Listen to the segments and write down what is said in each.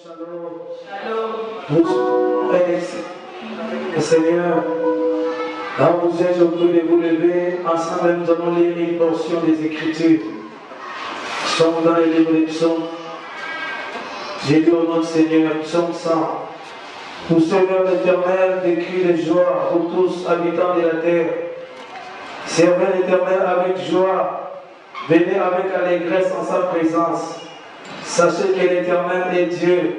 Shalom. Le Seigneur, là où vous êtes, je vous prie de vous lever. Ensemble, nous allons lire une portion des Écritures. Nous sommes dans le livre des psaumes. J'ai dit au nom du Seigneur, psaume 100. Pour Seigneur l'Éternel, des cris de joie pour tous habitants de la terre. Servez l'Éternel avec joie. Venez avec allégresse en sa présence. Sachez que l'Éternel est Dieu.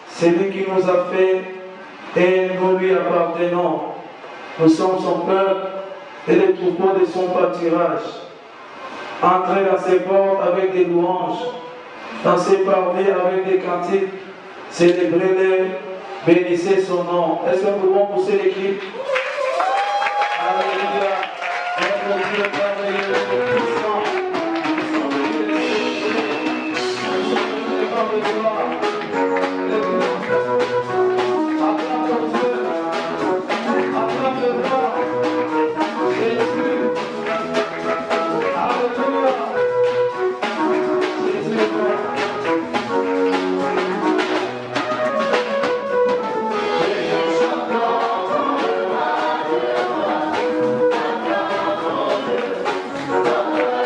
C'est lui qui nous a fait et nous lui appartenons. Nous sommes son peuple et les troupeaux de son pâturage. Entrez dans ses portes avec des louanges, dans ses parvis avec des cantiques. Célébrez-le, bénissez son nom. Est-ce que nous pouvons pousser les cris? Alléluia. Notre Dieu merveilleux, puissant. Thank you.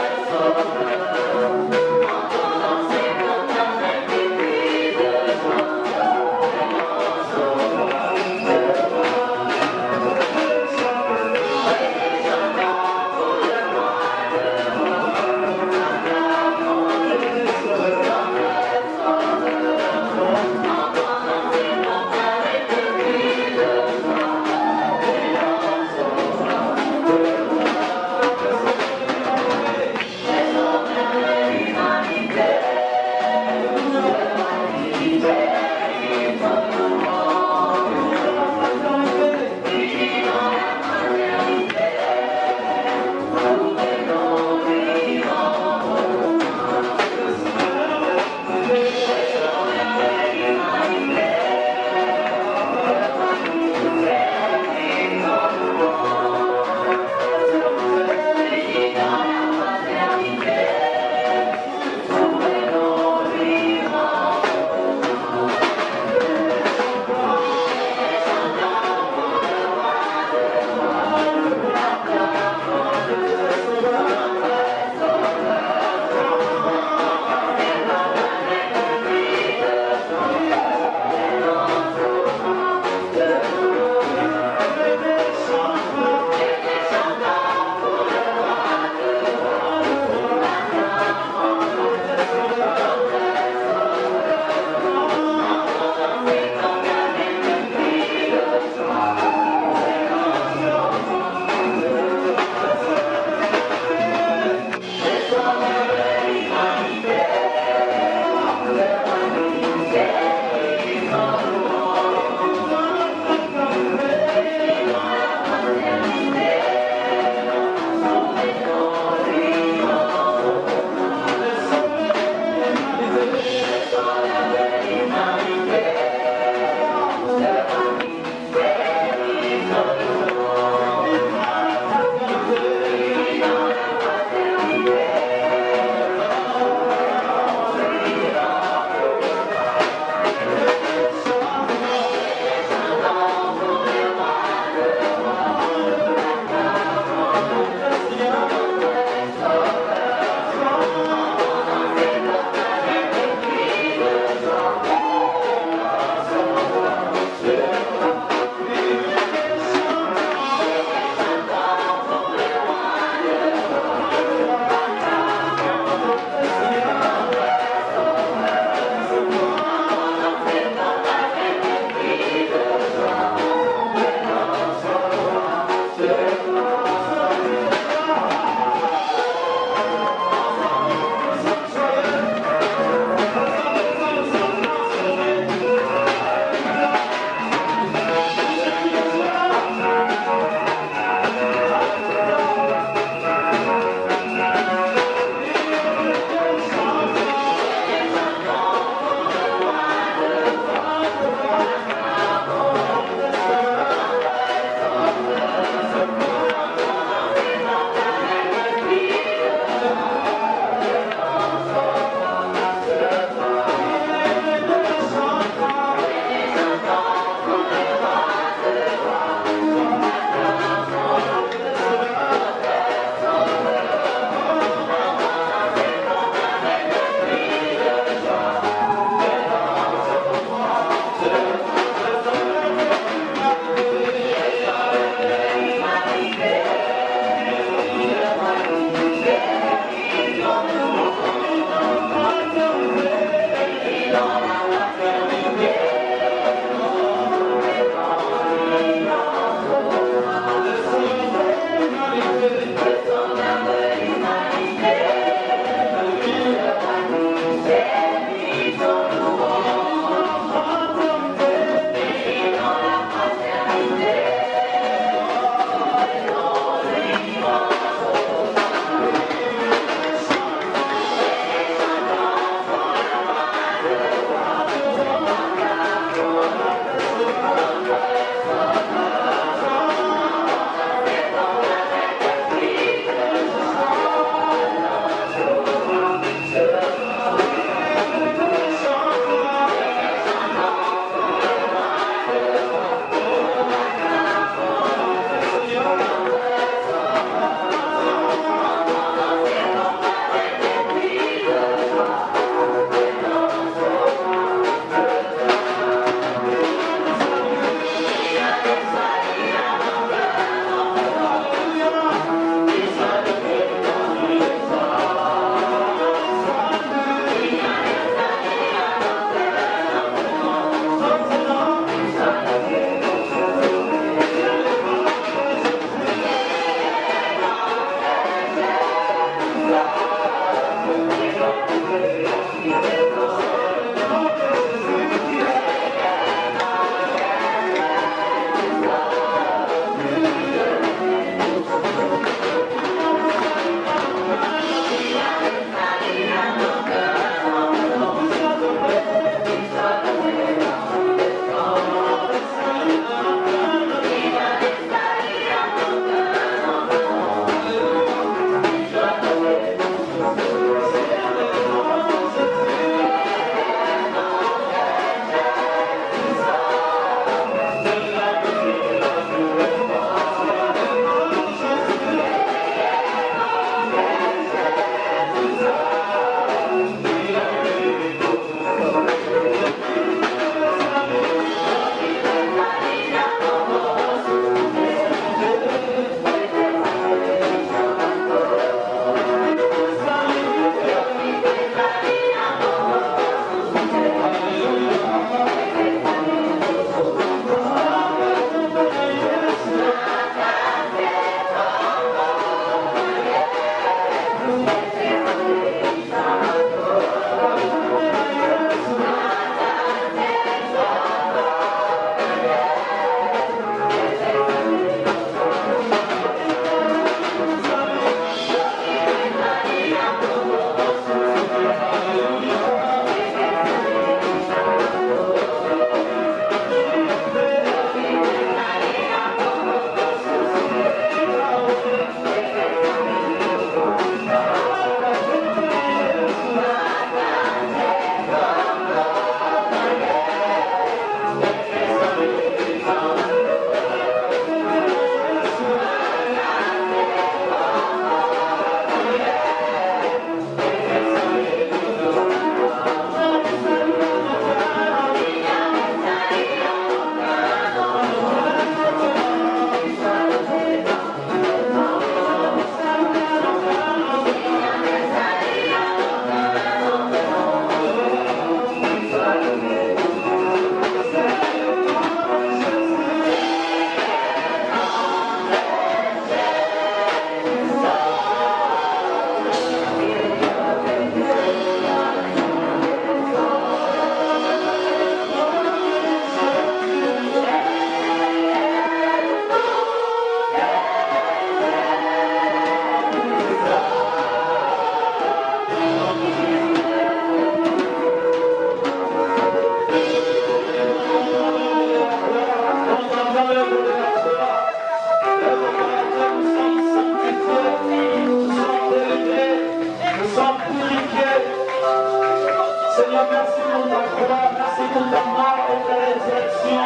Seigneur, merci pour ta croix, merci pour ta mort et ta résurrection.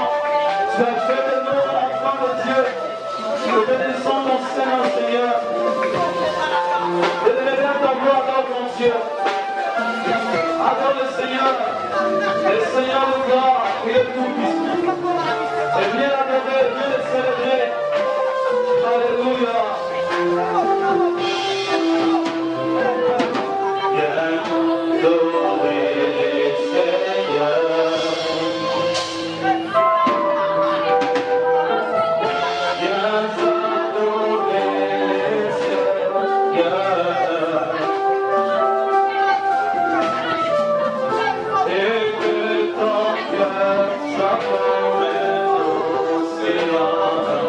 Tu as fait de nous enfants de Dieu. Nous bénissons ton Seigneur, Seigneur. Élève ta gloire, adore ton Dieu. Adore le Seigneur de gloire, il est tout-puissant. Et viens l'adorer, viens le célébrer. Alléluia. Et que ton cœur soit comme un océan.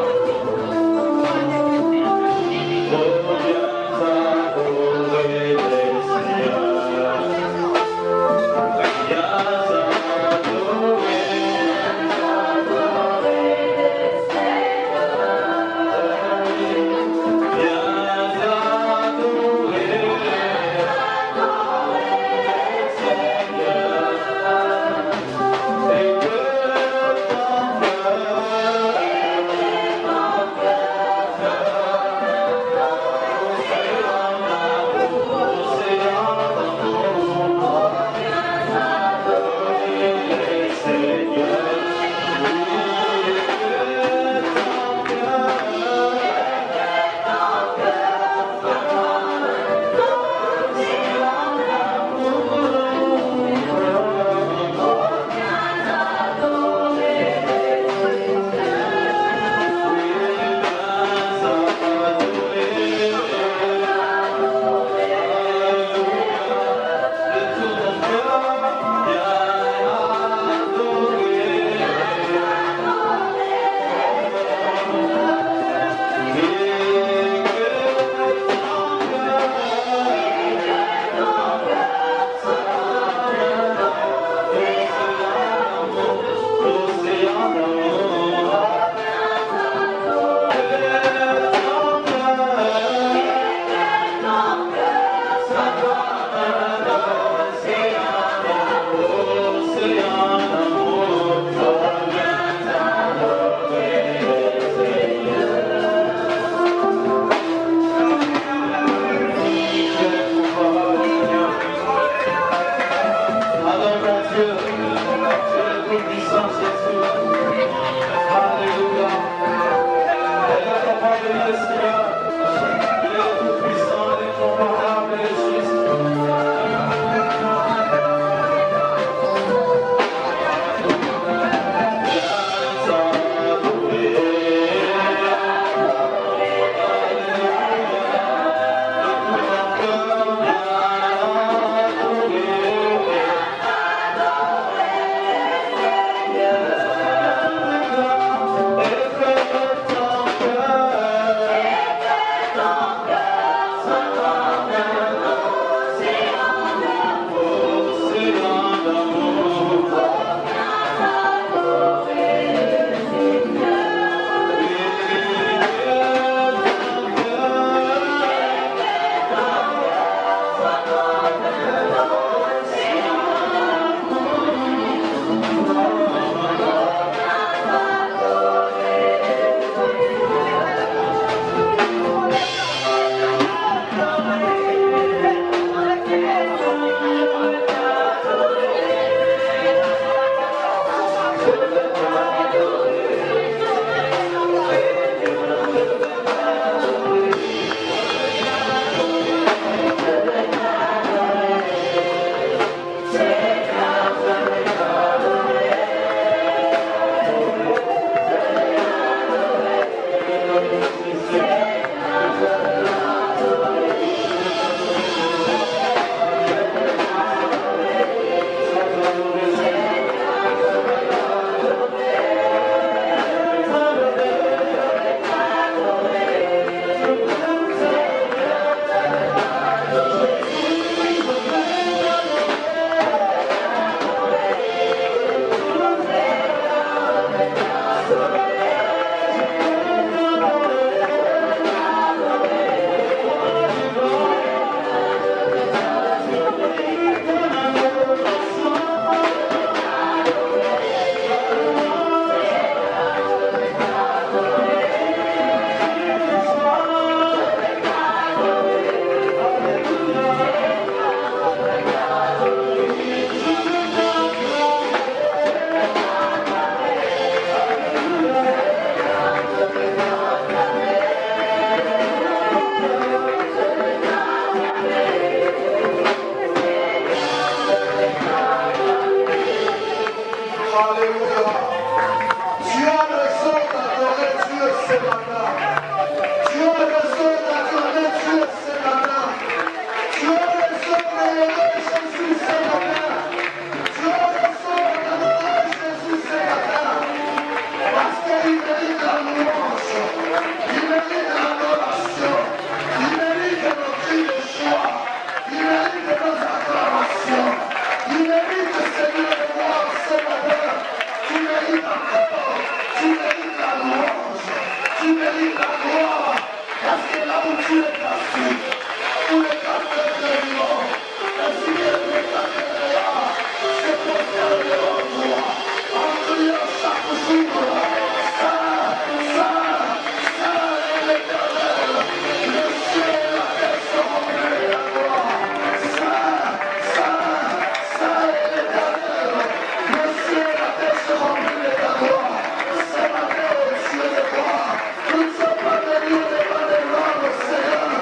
Nous ne sommes pas venus demander gloire au Seigneur.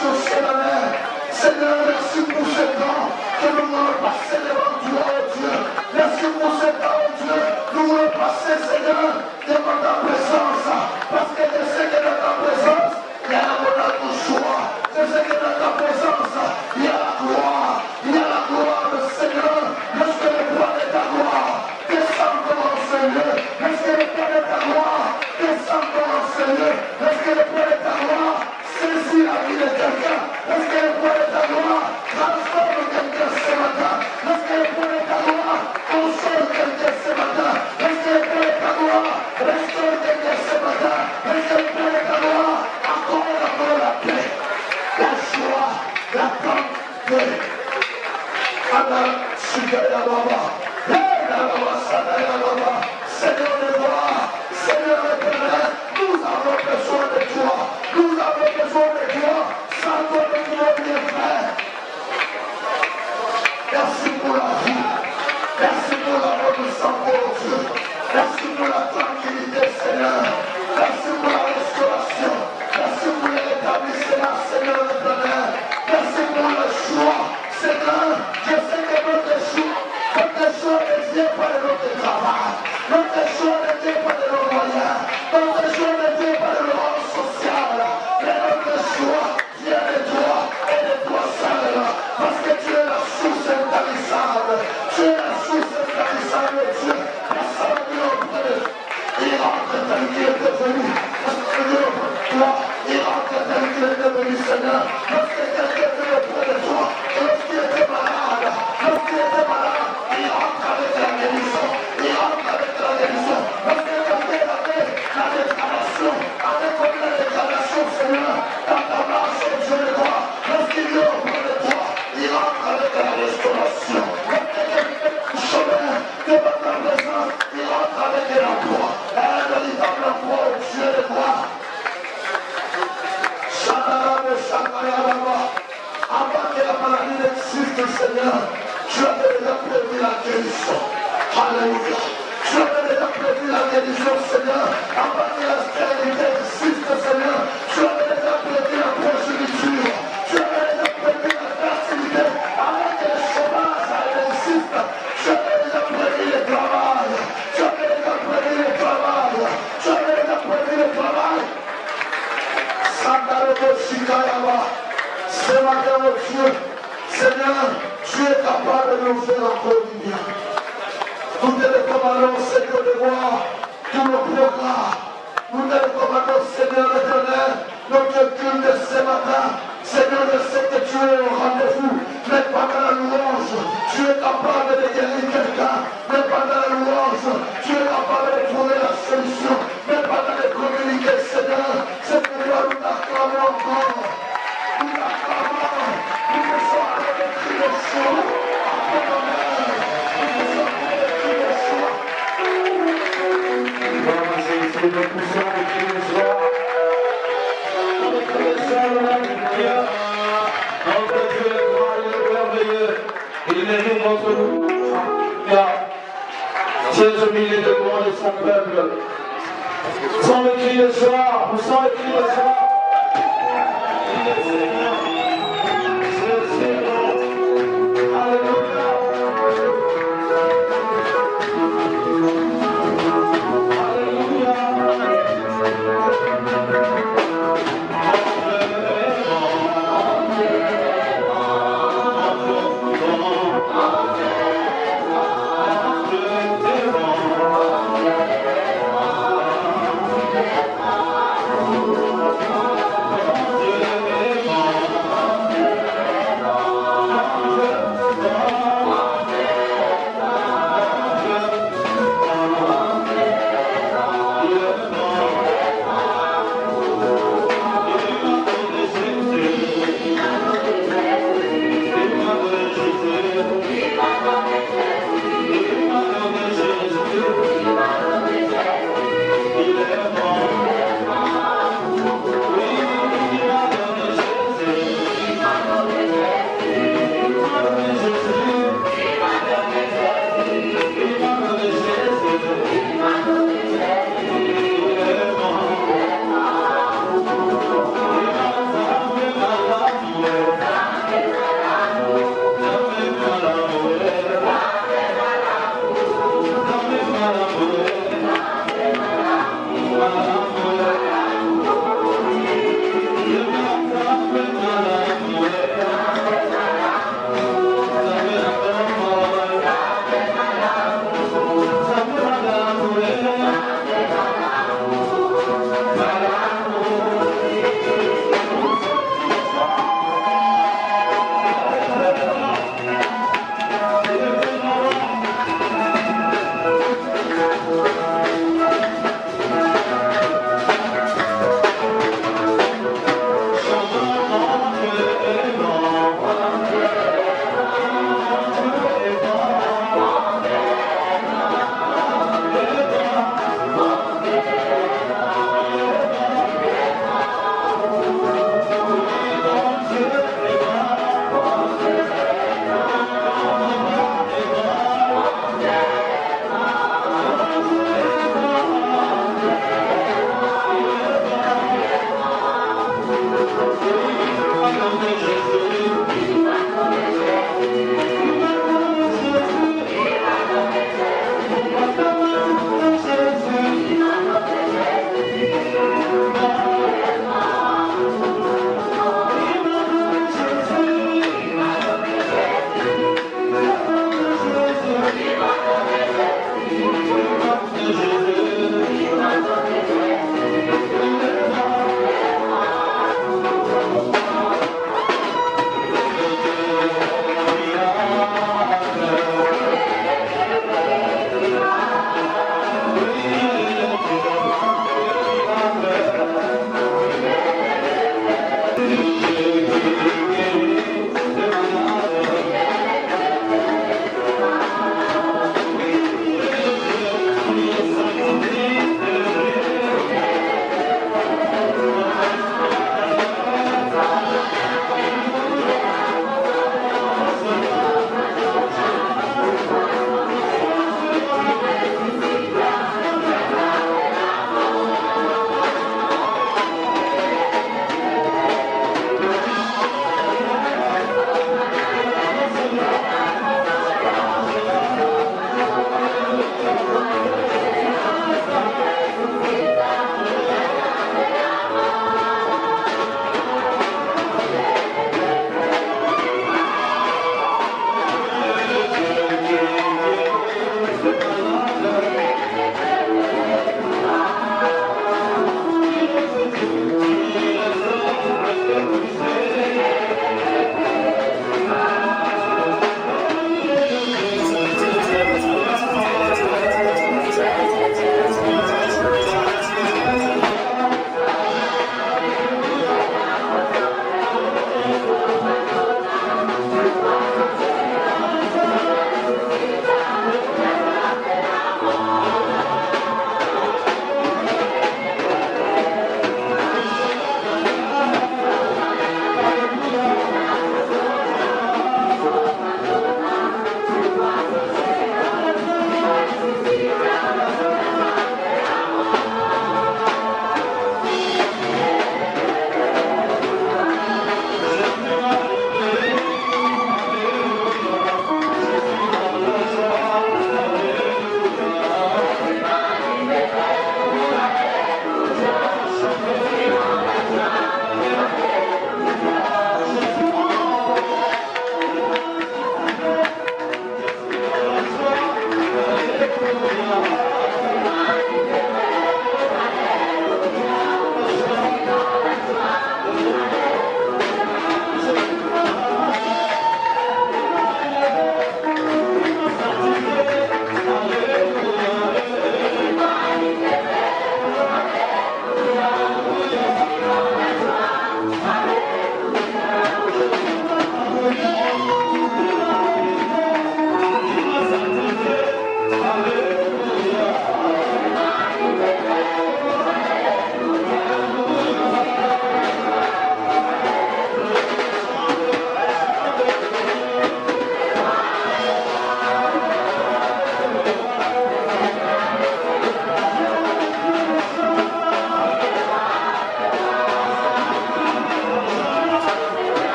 l'adoration solennelle. Seigneur, merci pour ce temps que nous voulons passer devant toi, oh Dieu. Merci pour ce temps, oh Dieu. Nous voulons passer, Seigneur, devant ta présence. Parce que je sais que dans ta présence, il y a l'abondance de joie. Je sais que dans ta présence, il y a la gloire. Il y a la gloire du Seigneur. Lorsque le poids de ta gloire descend comme un Seigneur. Lorsque le poids de ta gloire descend comme un Seigneur. Lorsque le poids de ta gloire saisit la vie de quelqu'un. Lorsque le poids de ta gloire transforme quelqu'un ce matin. Lorsque le poids de ta gloire console quelqu'un ce matin. Lorsque le poids de ta gloire restaure quelqu'un ce matin. Lorsque le poids de ta gloire accorde encore la paix, la joie, la paix. Allah, Sugaya Baba, Seigneur de gloire, Seigneur éternel, nous avons besoin de toi, nous avons besoin de toi, sans toi nous pouvons rien faire. Merci pour la vie, merci pour la bonne santé, oh Dieu, merci pour la tranquillité, Seigneur, merci pour la restauration, merci pour le rétablissement, Seigneur éternel, merci pour le choix, Seigneur, je sais que notre choix ne vient pas de notre travail, notre choix ne vient pas de nos moyens, notre choix ne vient pas de nos rôles sociaux, mais notre choix vient de toi et de toi seul, parce que tu es la source intarissable, tu es la source intarissable, Dieu, personne ne l'autre, il rentre tel qu'il est devenu, personne ne l'autre, toi, il rentre tel qu'il est devenu, Seigneur, parce que quelqu'un est auprès de toi, et lorsqu'il était malade, il rentre avec la guérison, il rentre avec la guérison, parce que quelqu'un avait la déclaration, avec comme la déclaration, Seigneur, dans ta marche, oh Dieu de gloire, lorsqu'il est auprès de toi, il rentre avec la restauration, lorsque quelqu'un est au chemin, devant ta présence, il rentre avec l'emploi, un véritable emploi, oh Dieu de gloire. Avant que la maladie n'existe, Seigneur, tu avais déjà prévu la guérison. Alléluia. Tu avais déjà prévu la guérison, Seigneur. Avant que la stérilité existe, Seigneur, tu avais déjà prévu la progéniture. Tu avais déjà prévu la fertilité. Avant que le chômage existe, tu avais déjà prévu le travail. Tu avais déjà prévu le travail. Tu avais déjà prévu le travail. Ce matin, oh Dieu, Seigneur, tu es capable de nous faire encore du bien. Nous te recommandons, Seigneur de gloire, tous nos programmes. Nous te recommandons, Seigneur éternel, notre culte de ce matin. Seigneur, je sais que tu es au rendez-vous, mais pendant la louange, tu es capable de guérir quelqu'un. Mais pendant la louange, tu es capable de trouver la solution. Mais pendant de communiquer, Seigneur, c'est pourquoi nous t'acclamons encore. Nous t'acclamons. Nous te sommes avec des cris de joie. Après nos mères, nous te sommes avec des cris de joie. C'est le poussant de cris de joie. Notre Dieu est grand, il est merveilleux. Il est nous notre nous. Tiens au milieu de moi et son peuple. Sans le cri de joie, poussant le cri de joie. Oh,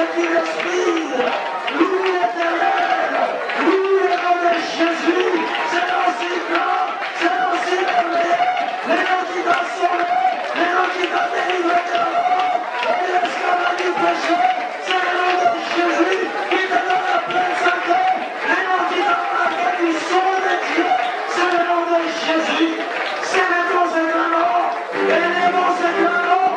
ceux qui respirent. Louez l'Éternel. Louez le nom de Jésus. C'est aussi grand, c'est aussi merveilleux. Les noms qui t'ont sauvé, les noms qui t'ont délivré de la mort et de l'esclavage du péché. C'est le nom de Jésus qui te donne la pleine santé. Les noms qui t'ont marqué du sang de Dieu. C'est le nom de Jésus. C'est le nom de grand nom. Et le nom de grand nom.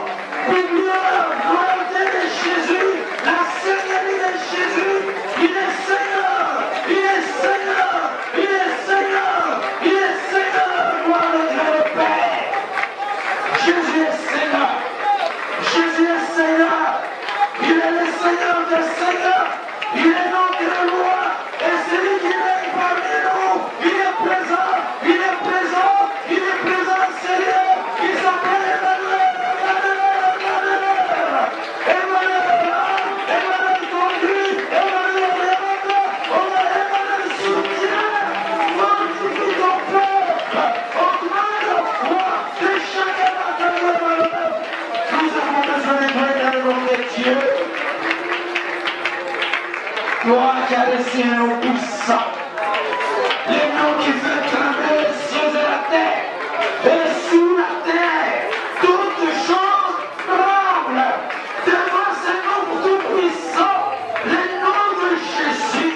Gloire, gloire de Jésus. La Seigneurie de Jésus. Il est Seigneur. Il est Seigneur. Il est Seigneur. Il est Seigneur. Gloire de Dieu le Père. Jésus est Seigneur. Jésus est Seigneur. Il est le Seigneur des Seigneurs. Il est notre roi. Et celui qui règne parmi nous, il est présent. Il est présent. Il est présent, Seigneur. Il s'appelle Emmanuel. Emmanuel conduit. Emmanuel regarde. On a Emmanuel soutien. Fortifie ton peuple. Augmente la foi de chacun d'entre nous, Emmanuel. Nous avons besoin de toi dans le nom de Dieu. Toi qui as laissé un nom puissant, le nom qui fait trembler les cieux et la terre, et sous la terre, toutes choses tremblent devant ce nom tout puissant, le nom de Jésus,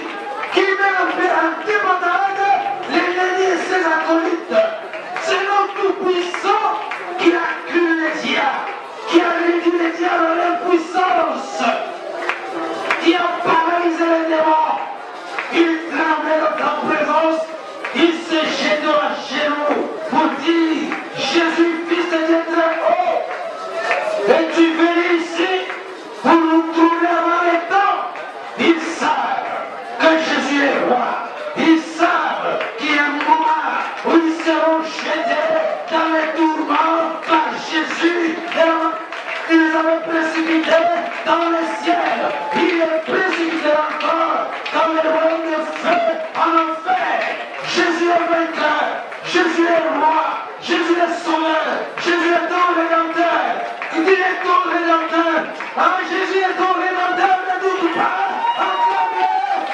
qui met en débandade l'ennemi et ses acolytes. Ce nom tout puissant qui a cru les diables, qui a réduit les diables à l'impuissance, qui a paralysé les démons. Il tremblait dans ta présence, il se jette à genoux pour dire: Jésus, fils de Dieu très haut, et tu viens ici pour nous trouver avant les temps. Ils savent que Jésus est roi, ils savent qu'il y a un moment où ils seront jetés dans les tourments par Jésus. Il les avait précipités dans le ciel. Il les précipité encore dans les royaumes de feu, en enfer. Jésus est vainqueur. Jésus est roi. Jésus est sauveur. Jésus est ton rédempteur. Il est ton rédempteur. Ah, Jésus est ton rédempteur. Ne doute pas. Acclame-le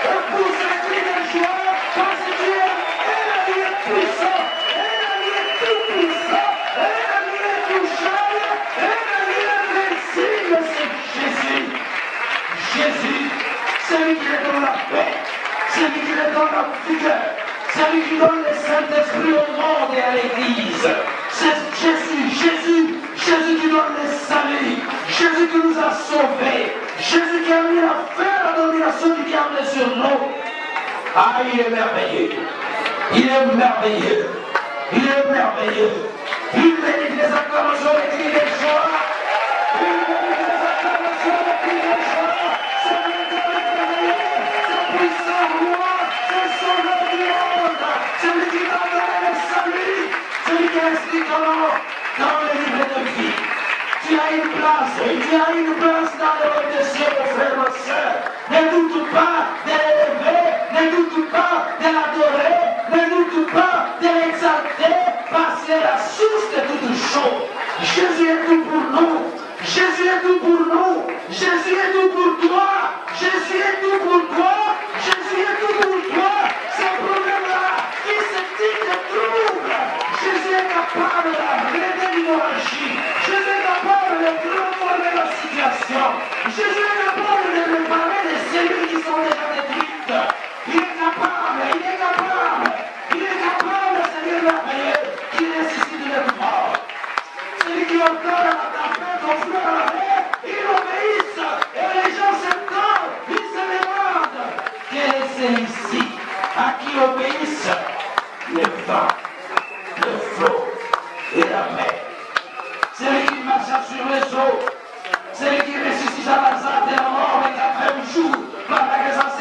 et pousse un cri de joie parce que Dieu est puissant. Il est tout puissant. Il est touchable. Jésus, Jésus, celui qui donne la paix, celui qui donne la vigueur, celui qui donne le Saint-Esprit au monde et à l'Église. C'est Jésus qui donne le salut, Jésus qui nous a sauvés, Jésus qui a mis la fin à la domination du diable sur nous. Ah, il est merveilleux, il est merveilleux, il est merveilleux. Il mérite les acclamations, les cris de joie. C'est puissant roi, c'est sauveur du monde, celui qui va donner le salut, celui qui inscrit ton nom dans le livre de vie. Tu as une place dans le royaume des cieux, mon frère, ma soeur. Ne doute pas de l'élever, ne doute pas de l'adorer, ne doute pas de l'exalter, parce qu'il est la source de toutes choses. Jésus est tout pour nous. Jésus est tout pour nous. Jésus est tout pour toi. Jésus est tout pour toi. Jésus est tout pour toi. Ces problèmes-là qui se disent de troubles, Jésus est capable d'arrêter l'hémorragie. Jésus est capable de transformer la situation. Jésus est capable de réparer les cellules qui sont déjà détruites. Il est capable, il est capable. Il est capable, Seigneur merveilleux, qui ressuscite les morts. Celui qui entend la tempête, on fleur à la mer, ils obéissent. Et les gens s'entendent, ils se demandent: quel est celui-ci à qui obéissent le vent, le flot et la mer? Celui qui marche sur les eaux, celui qui ressuscite à Lazare de la mort et 4e jour par la grâce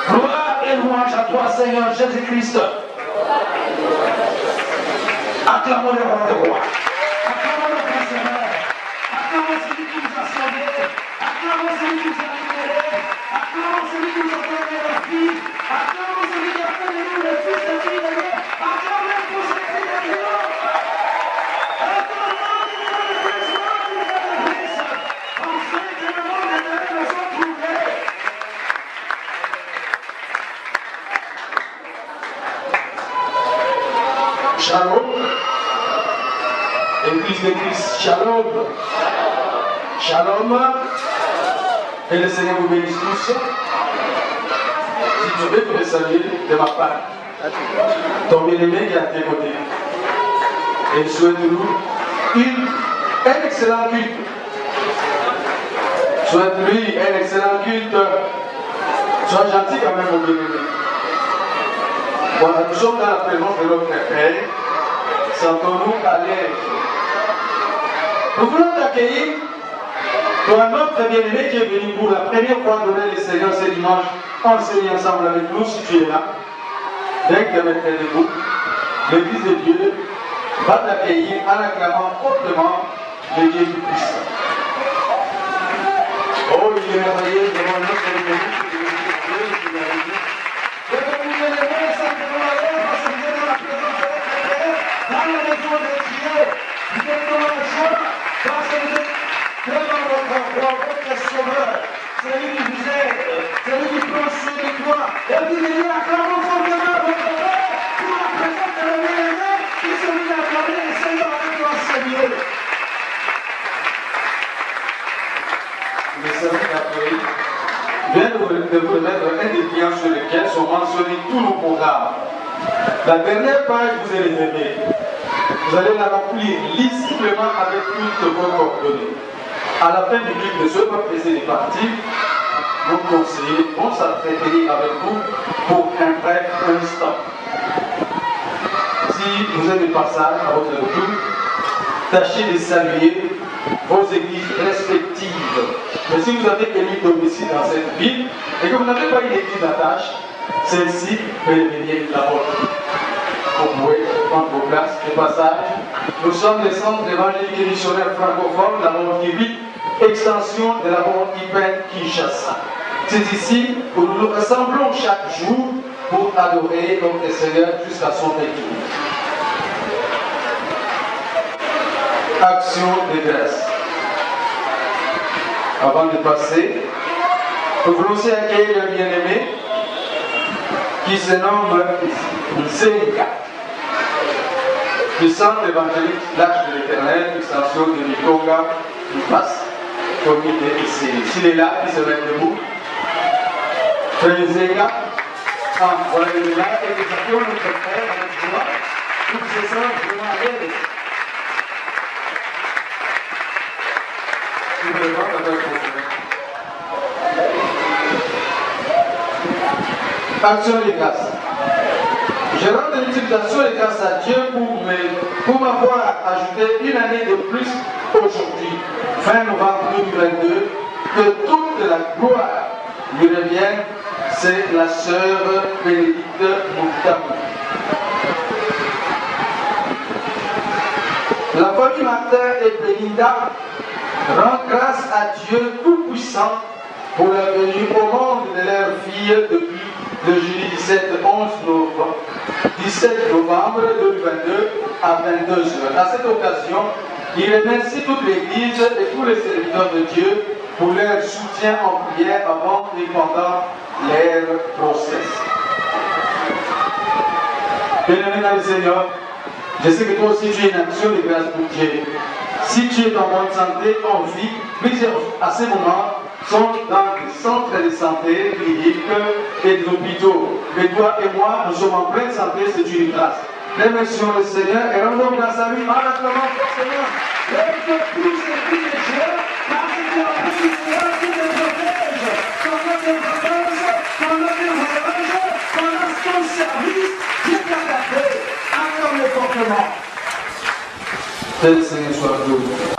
Gloire et louange à toi, Seigneur Jésus-Christ. Acclamons le roi de roi. Acclamons le grand Seigneur. Acclamons celui qui nous a sauvés. Acclamons celui qui nous a libérés. Acclamons celui qui nous a donné la vie. Acclamons celui qui a fait de nous les fils de Dieu. Acclamons pour ce qui est de Dieu. Acclamons les gens de Christ. Enfin que le monde éternel soit trouvé. Shalom. Église de Christ, shalom. Shalom. Et le Seigneur vous bénisse tous. Si tu veux, tu peux saluer de ma part. Ton bien-aimé qui est à tes côtés. Et souhaite-nous un excellent culte. Souhaite-lui un excellent culte. Sois gentil quand même, mon bien-aimé. Voilà, nous sommes dans la présence de notre Père. Sentons-nous à l'aise. Nous voulons t'accueillir toi, notre bien-aimé qui est venu pour la première fois donner le Seigneur ce dimanche, enseigner ensemble avec nous, si tu es là. Dès que tu es debout, l'Église de Dieu va t'accueillir en acclamant fortement le Dieu du Christ. Oh, il est merveilleux devant notre bien-aimé. Dans la maison de Dieu, vous êtes dans la joie, parce que vous êtes devant votre Sauveur, celui qui vous aide, celui qui prend soin de toi. Et vous venez acclamer fortement votre Père pour la présence de l'Éternel qui se met à acclamer le Seigneur avec toi, Seigneur. Le Seigneur vient de vous mettre un des liens sur lesquels sont mentionnés tous nos programmes. La dernière page, vous allez aimer. Vous allez la remplir lisiblement avec toutes vos coordonnées. À la fin du culte ne soyez pas pressés de partir. Nos conseillers vont s'entretenir avec vous pour un bref instant. Si vous êtes de passage à votre retour, tâchez de saluer vos églises respectives. Mais si vous avez élu domicile dans cette ville et que vous n'avez pas une église d'attache, celle-ci peut devenir la vôtre. Vous pouvez prendre vos places de passage. Nous sommes le centre évangélique et missionnaire francophone, la Mont-Québec, extension de la Mont-Ipen Kinshasa. C'est ici où nous nous rassemblons chaque jour pour adorer notre Seigneur jusqu'à son retour. Action de grâce. Avant de passer, nous voulons aussi accueillir un bien-aimé qui se nomme Zenga, du centre évangélique L'Arche de l'Éternel, extension de Mikonga, qui passe comité ici. S'il est là, il se met debout. Frère Zenga, voilà, il est là, et nous accueillons notre frère avec joie, pour que ce soit vraiment à l'aise. Tu veux voir ta belle action de grâce. Je rends une utilisation de grâce à Dieu pour m'avoir ajouté une année de plus aujourd'hui, fin novembre 2022, que toute la gloire lui revienne. C'est la sœur Bénédicte Moutamou. La famille Martin et Belinda rend grâce à Dieu Tout-Puissant pour la venue au monde de leur fille depuis le jeudi 17 novembre 2022 à 22h. À cette occasion, il remercie toute l'Église et tous les serviteurs de Dieu pour leur soutien en prière avant et pendant leur grossesse. Bien-aimé dans le Seigneur, je sais que toi aussi tu es une action de grâce pour Dieu. Si tu es en bonne santé, en vie, plusieurs à ce moment sont dans des centres de santé, cliniques et des hôpitaux. Mais toi et moi, nous sommes en pleine santé, c'est une grâce. Remercions le Seigneur et rendons grâce à lui en acclamant le Seigneur. Lève tous les prix de Dieu, parce qu'il a pris le Seigneur qui les protège. Pendant tes vacances, pendant tes voyages, pendant ton service, Dieu t'a gardé. Acclame-le fortement. Que le Seigneur soit glorifié.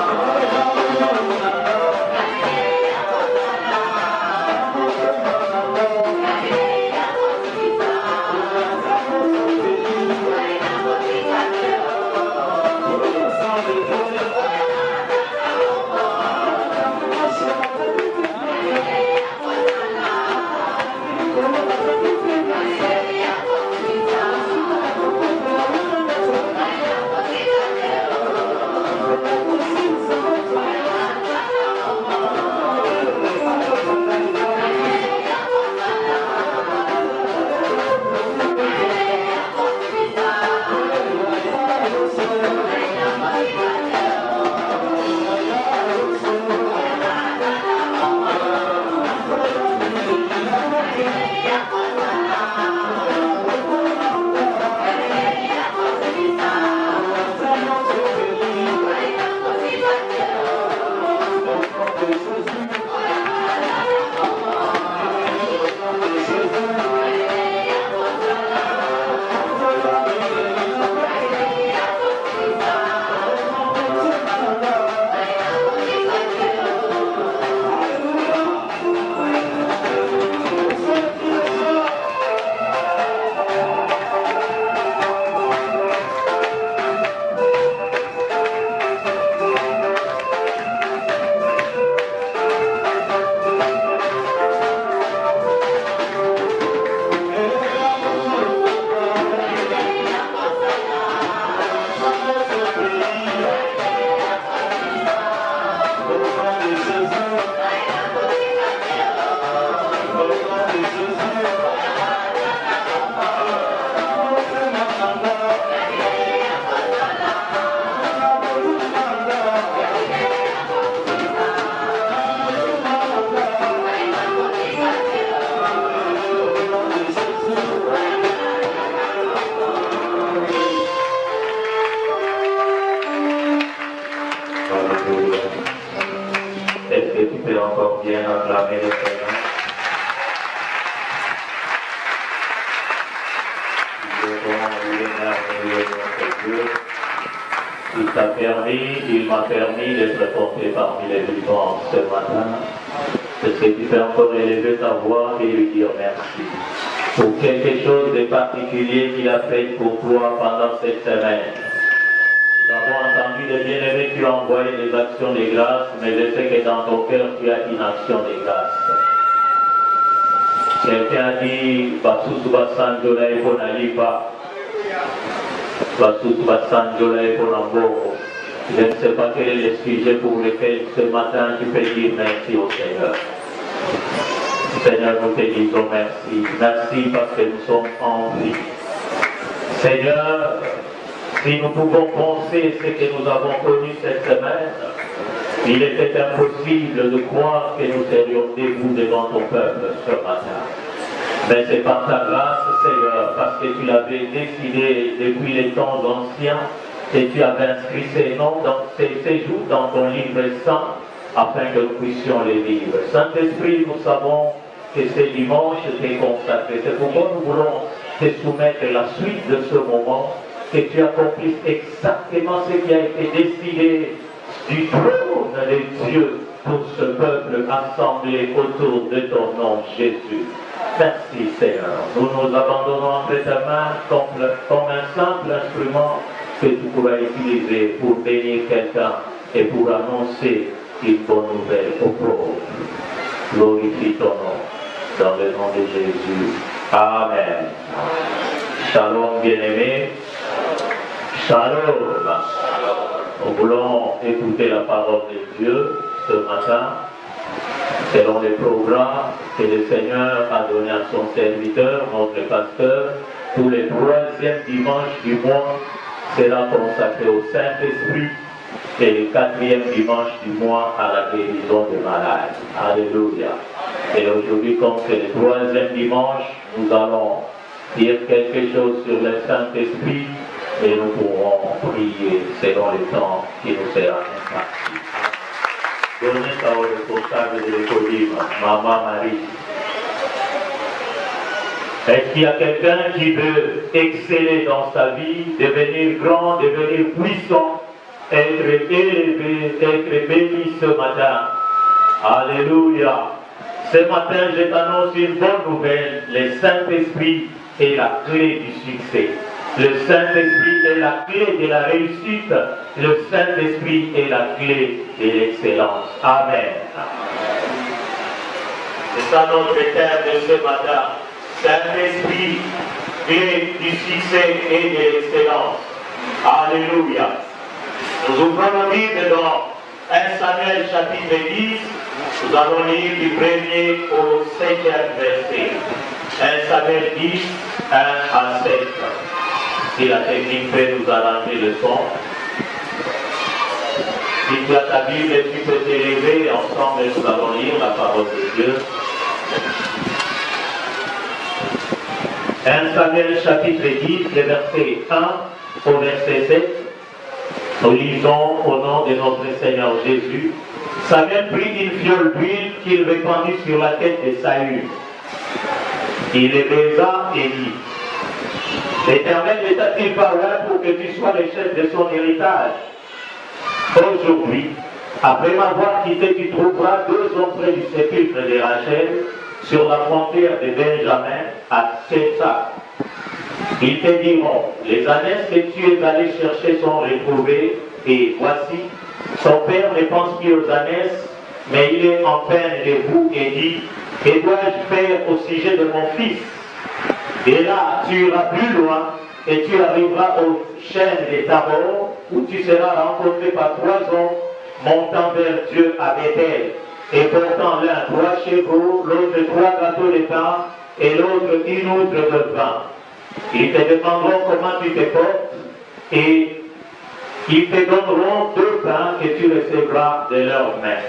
notre Dieu. Il m'a permis d'être porté parmi les vivants ce matin. Est-ce que tu peux encore élever ta voix et lui dire merci pour quelque chose de particulier qu'il a fait pour toi pendant cette semaine? Nous avons entendu des bien-aimés, tu as envoyé des actions de grâce, mais je sais que dans ton cœur, tu as une action de grâce. Quelqu'un a dit, Basusu Basanjola et Bonalipa, Basusu Basanjola et Bonambo. Je ne sais pas quel est le sujet pour lequel ce matin tu peux dire merci au Seigneur. Seigneur, nous te disons merci. Merci parce que nous sommes en vie. Seigneur, si nous pouvons penser ce que nous avons connu cette semaine, il était impossible de croire que nous serions debout devant ton peuple ce matin. Mais c'est par ta grâce, Seigneur, parce que tu l'avais décidé depuis les temps anciens, et tu avais inscrit ces noms, ces jours dans ton livre saint, afin que nous puissions les vivre. Saint-Esprit, nous savons que ce dimanche t'est consacré. C'est pourquoi nous voulons te soumettre la suite de ce moment, que tu accomplisses exactement ce qui a été décidé du trône de Dieu pour ce peuple assemblé autour de ton nom, Jésus. Merci Seigneur. Nous nous abandonnons entre ta main comme un simple instrument que tu pourras utiliser pour bénir quelqu'un et pour annoncer une bonne nouvelle aux pauvres. Glorifie ton nom dans le nom de Jésus. Amen. Shalom bien-aimés. Shalom. Nous voulons écouter la parole de Dieu ce matin, selon les programmes que le Seigneur a donné à son serviteur, notre pasteur. Tous les troisièmes dimanches du mois sera consacré au Saint-Esprit et le quatrième dimanche du mois à la guérison des malades. Alléluia. Et aujourd'hui, comme c'est le troisième dimanche, nous allons dire quelque chose sur le Saint-Esprit et nous pourrons prier selon le temps qui nous sera imparti. Donnez ça au responsable de l'école, Maman Marie. Est-ce qu'il y a quelqu'un qui veut exceller dans sa vie, devenir grand, devenir puissant, être élevé, être béni ce matin? Alléluia. Ce matin, je t'annonce une bonne nouvelle. Le Saint-Esprit est la clé du succès. Le Saint-Esprit est la clé de la réussite. Le Saint-Esprit est la clé de l'excellence. Amen. C'est ça notre thème de ce matin. Saint-Esprit, clé du succès et de l'excellence. Alléluia. Nous ouvrons la Bible dans 1 Samuel chapitre 10. Nous allons lire du 1er au 7e verset. 1 Samuel 10, 1 à 7. Si la technique peut nous arranger le son. Si tu as ta Bible, tu peux t'élever et ensemble nous allons lire la parole de Dieu. 1 Samuel chapitre 10, les versets 1 au verset 7. Nous lisons au nom de notre Seigneur Jésus. Samuel prit une fiole d'huile qu'il répandit sur la tête de Saül. Il les baisa et dit: L'Éternel ne t'a-t-il pas là pour que tu sois le chef de son héritage? Aujourd'hui, après m'avoir quitté, tu trouveras 2 hommes près du sépulcre de Rachel, sur la frontière de Benjamin, à Tsetsa. Ils te diront: les ânesses que tu es allé chercher sont retrouvées, et voici, son père ne pense plus aux ânesses, mais il est en peine de vous et dit: que dois-je faire au sujet de mon fils? Et là, tu iras plus loin et tu arriveras aux chênes de Tabor, où tu seras rencontré par 3 hommes montant vers Dieu à Bethel, et portant l'un 3 chevaux, l'autre 3 gâteaux de pain, et l'autre une outre de vin. Ils te demanderont comment tu te portes, et ils te donneront 2 pains que tu recevras de leurs mains.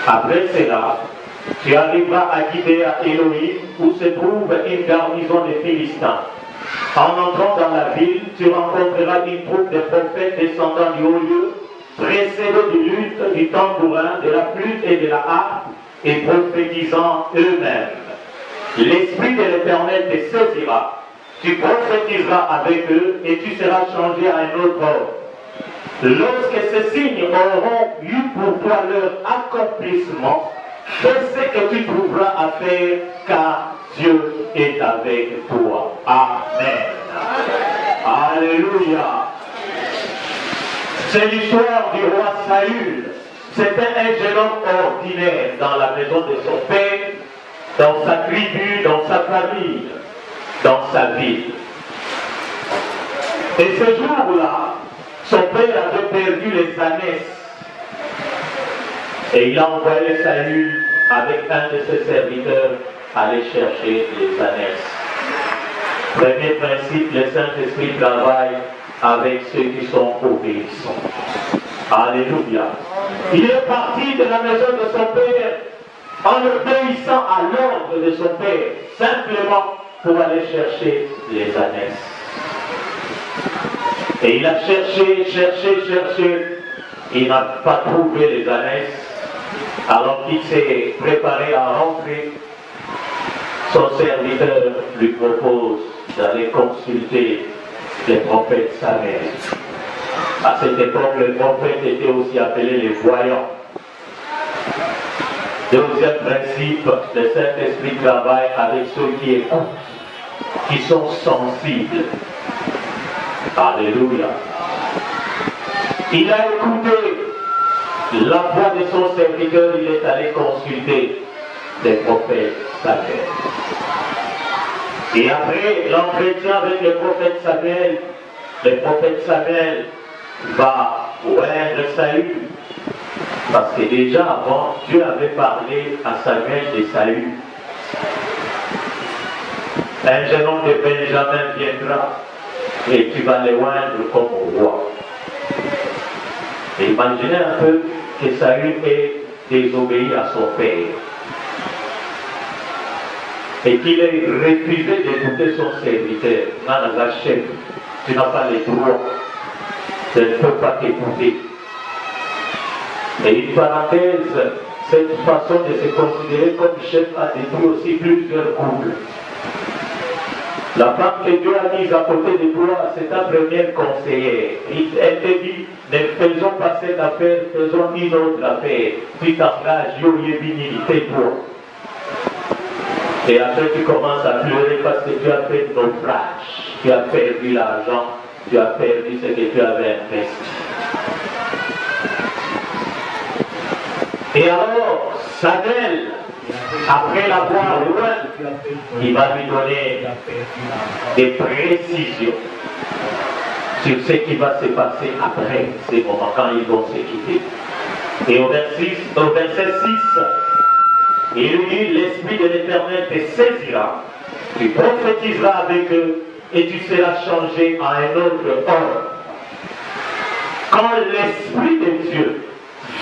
Après cela, tu arriveras à Gibéa Élohim, où se trouve une garnison de Philistins. En entrant dans la ville, tu rencontreras une troupe de prophètes descendant du haut lieu, précédés du luth, du tambourin, de la flûte et de la harpe, et prophétisant eux-mêmes. L'Esprit de l'Éternel te saisira, tu prophétiseras avec eux et tu seras changé à un autre ordre. Lorsque ces signes auront eu pour toi leur accomplissement, fais ce que tu trouveras à faire, car Dieu est avec toi. Amen. Alléluia. C'est l'histoire du roi Saül. C'était un jeune homme ordinaire dans la maison de son père, dans sa tribu, dans sa famille, dans sa ville. Et ce jour-là, son père avait perdu les ânesses. Et il a envoyé Saül avec un de ses serviteurs aller chercher les ânesses. Premier principe, le Saint-Esprit travaille avec ceux qui sont obéissants. Alléluia. Il est parti de la maison de son père en obéissant à l'ordre de son père, simplement pour aller chercher les ânesses. Et il a cherché. Il n'a pas trouvé les ânesses. Alors qu'il s'est préparé à rentrer, son serviteur lui propose d'aller consulter les prophètes Samuel. À cette époque, les prophètes étaient aussi appelés les voyants. Deuxième principe, le Saint-Esprit travaille avec ceux qui écoutent, qui sont sensibles. Alléluia. Il a écouté la voix de son serviteur, il est allé consulter les prophètes Samuel. Et après l'entretien avec le prophète Samuel va oindre Saül. Parce que déjà avant, Dieu avait parlé à Samuel de Saül. Un jeune homme de Benjamin viendra et tu vas le oindre comme roi. Et imaginez un peu que Saül ait désobéi à son père. Et qu'il ait refusé d'écouter son serviteur. Non, chef, tu n'as pas le droit. Je ne peux pas t'écouter. Et une parenthèse, cette façon de se considérer comme chef a détruit aussi plusieurs couples. La femme que Dieu a mise à côté de toi, c'est ta première conseillère. Elle te dit, ne faisons pas cette affaire, faisons une autre affaire. Tu t'engages, tais-toi. Et après tu commences à pleurer parce que tu as fait naufrage. Tu as perdu l'argent, tu as perdu ce que tu avais investi. Et alors, Samuel, après l'avoir loin, il va lui donner des précisions sur ce qui va se passer après ces moments, quand ils vont se quitter. Et au verset 6, il lui dit, l'Esprit de l'Éternel te saisira, tu prophétiseras avec eux et tu seras changé à un autre ordre. Quand l'Esprit de Dieu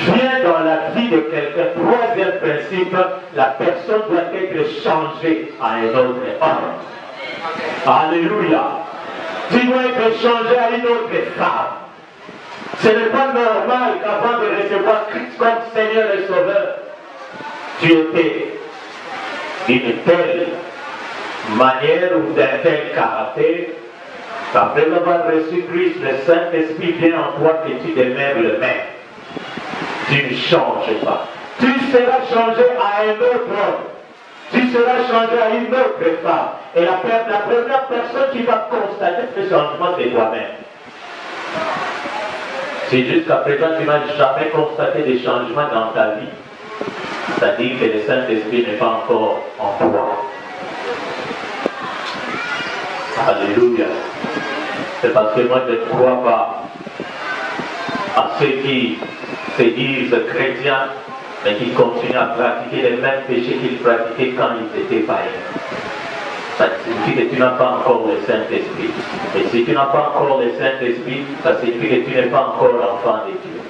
vient dans la vie de quelqu'un, troisième principe, la personne doit être changée à un autre ordre. Alléluia. Tu dois être changé à une autre femme. Ce n'est pas normal qu'avant de recevoir Christ comme Seigneur et Sauveur, tu étais d'une telle manière ou d'un tel caractère. Après avoir reçu Christ, le Saint-Esprit vient en toi et tu demeures le même. Tu ne changes pas. Tu seras changé à un autre homme. Tu seras changé à une autre femme. Et la première personne qui va constater ce changement, c'est toi-même. Si jusqu'à présent tu n'as jamais constaté des changements dans ta vie, c'est-à-dire que le Saint-Esprit n'est pas encore en toi. Alléluia. C'est parce que moi je ne crois pas à ceux qui se disent chrétiens, mais qui continuent à pratiquer les mêmes péchés qu'ils pratiquaient quand ils étaient païens. Ça signifie que tu n'as pas encore le Saint-Esprit. Et si tu n'as pas encore le Saint-Esprit, ça signifie que tu n'es pas encore enfant de Dieu.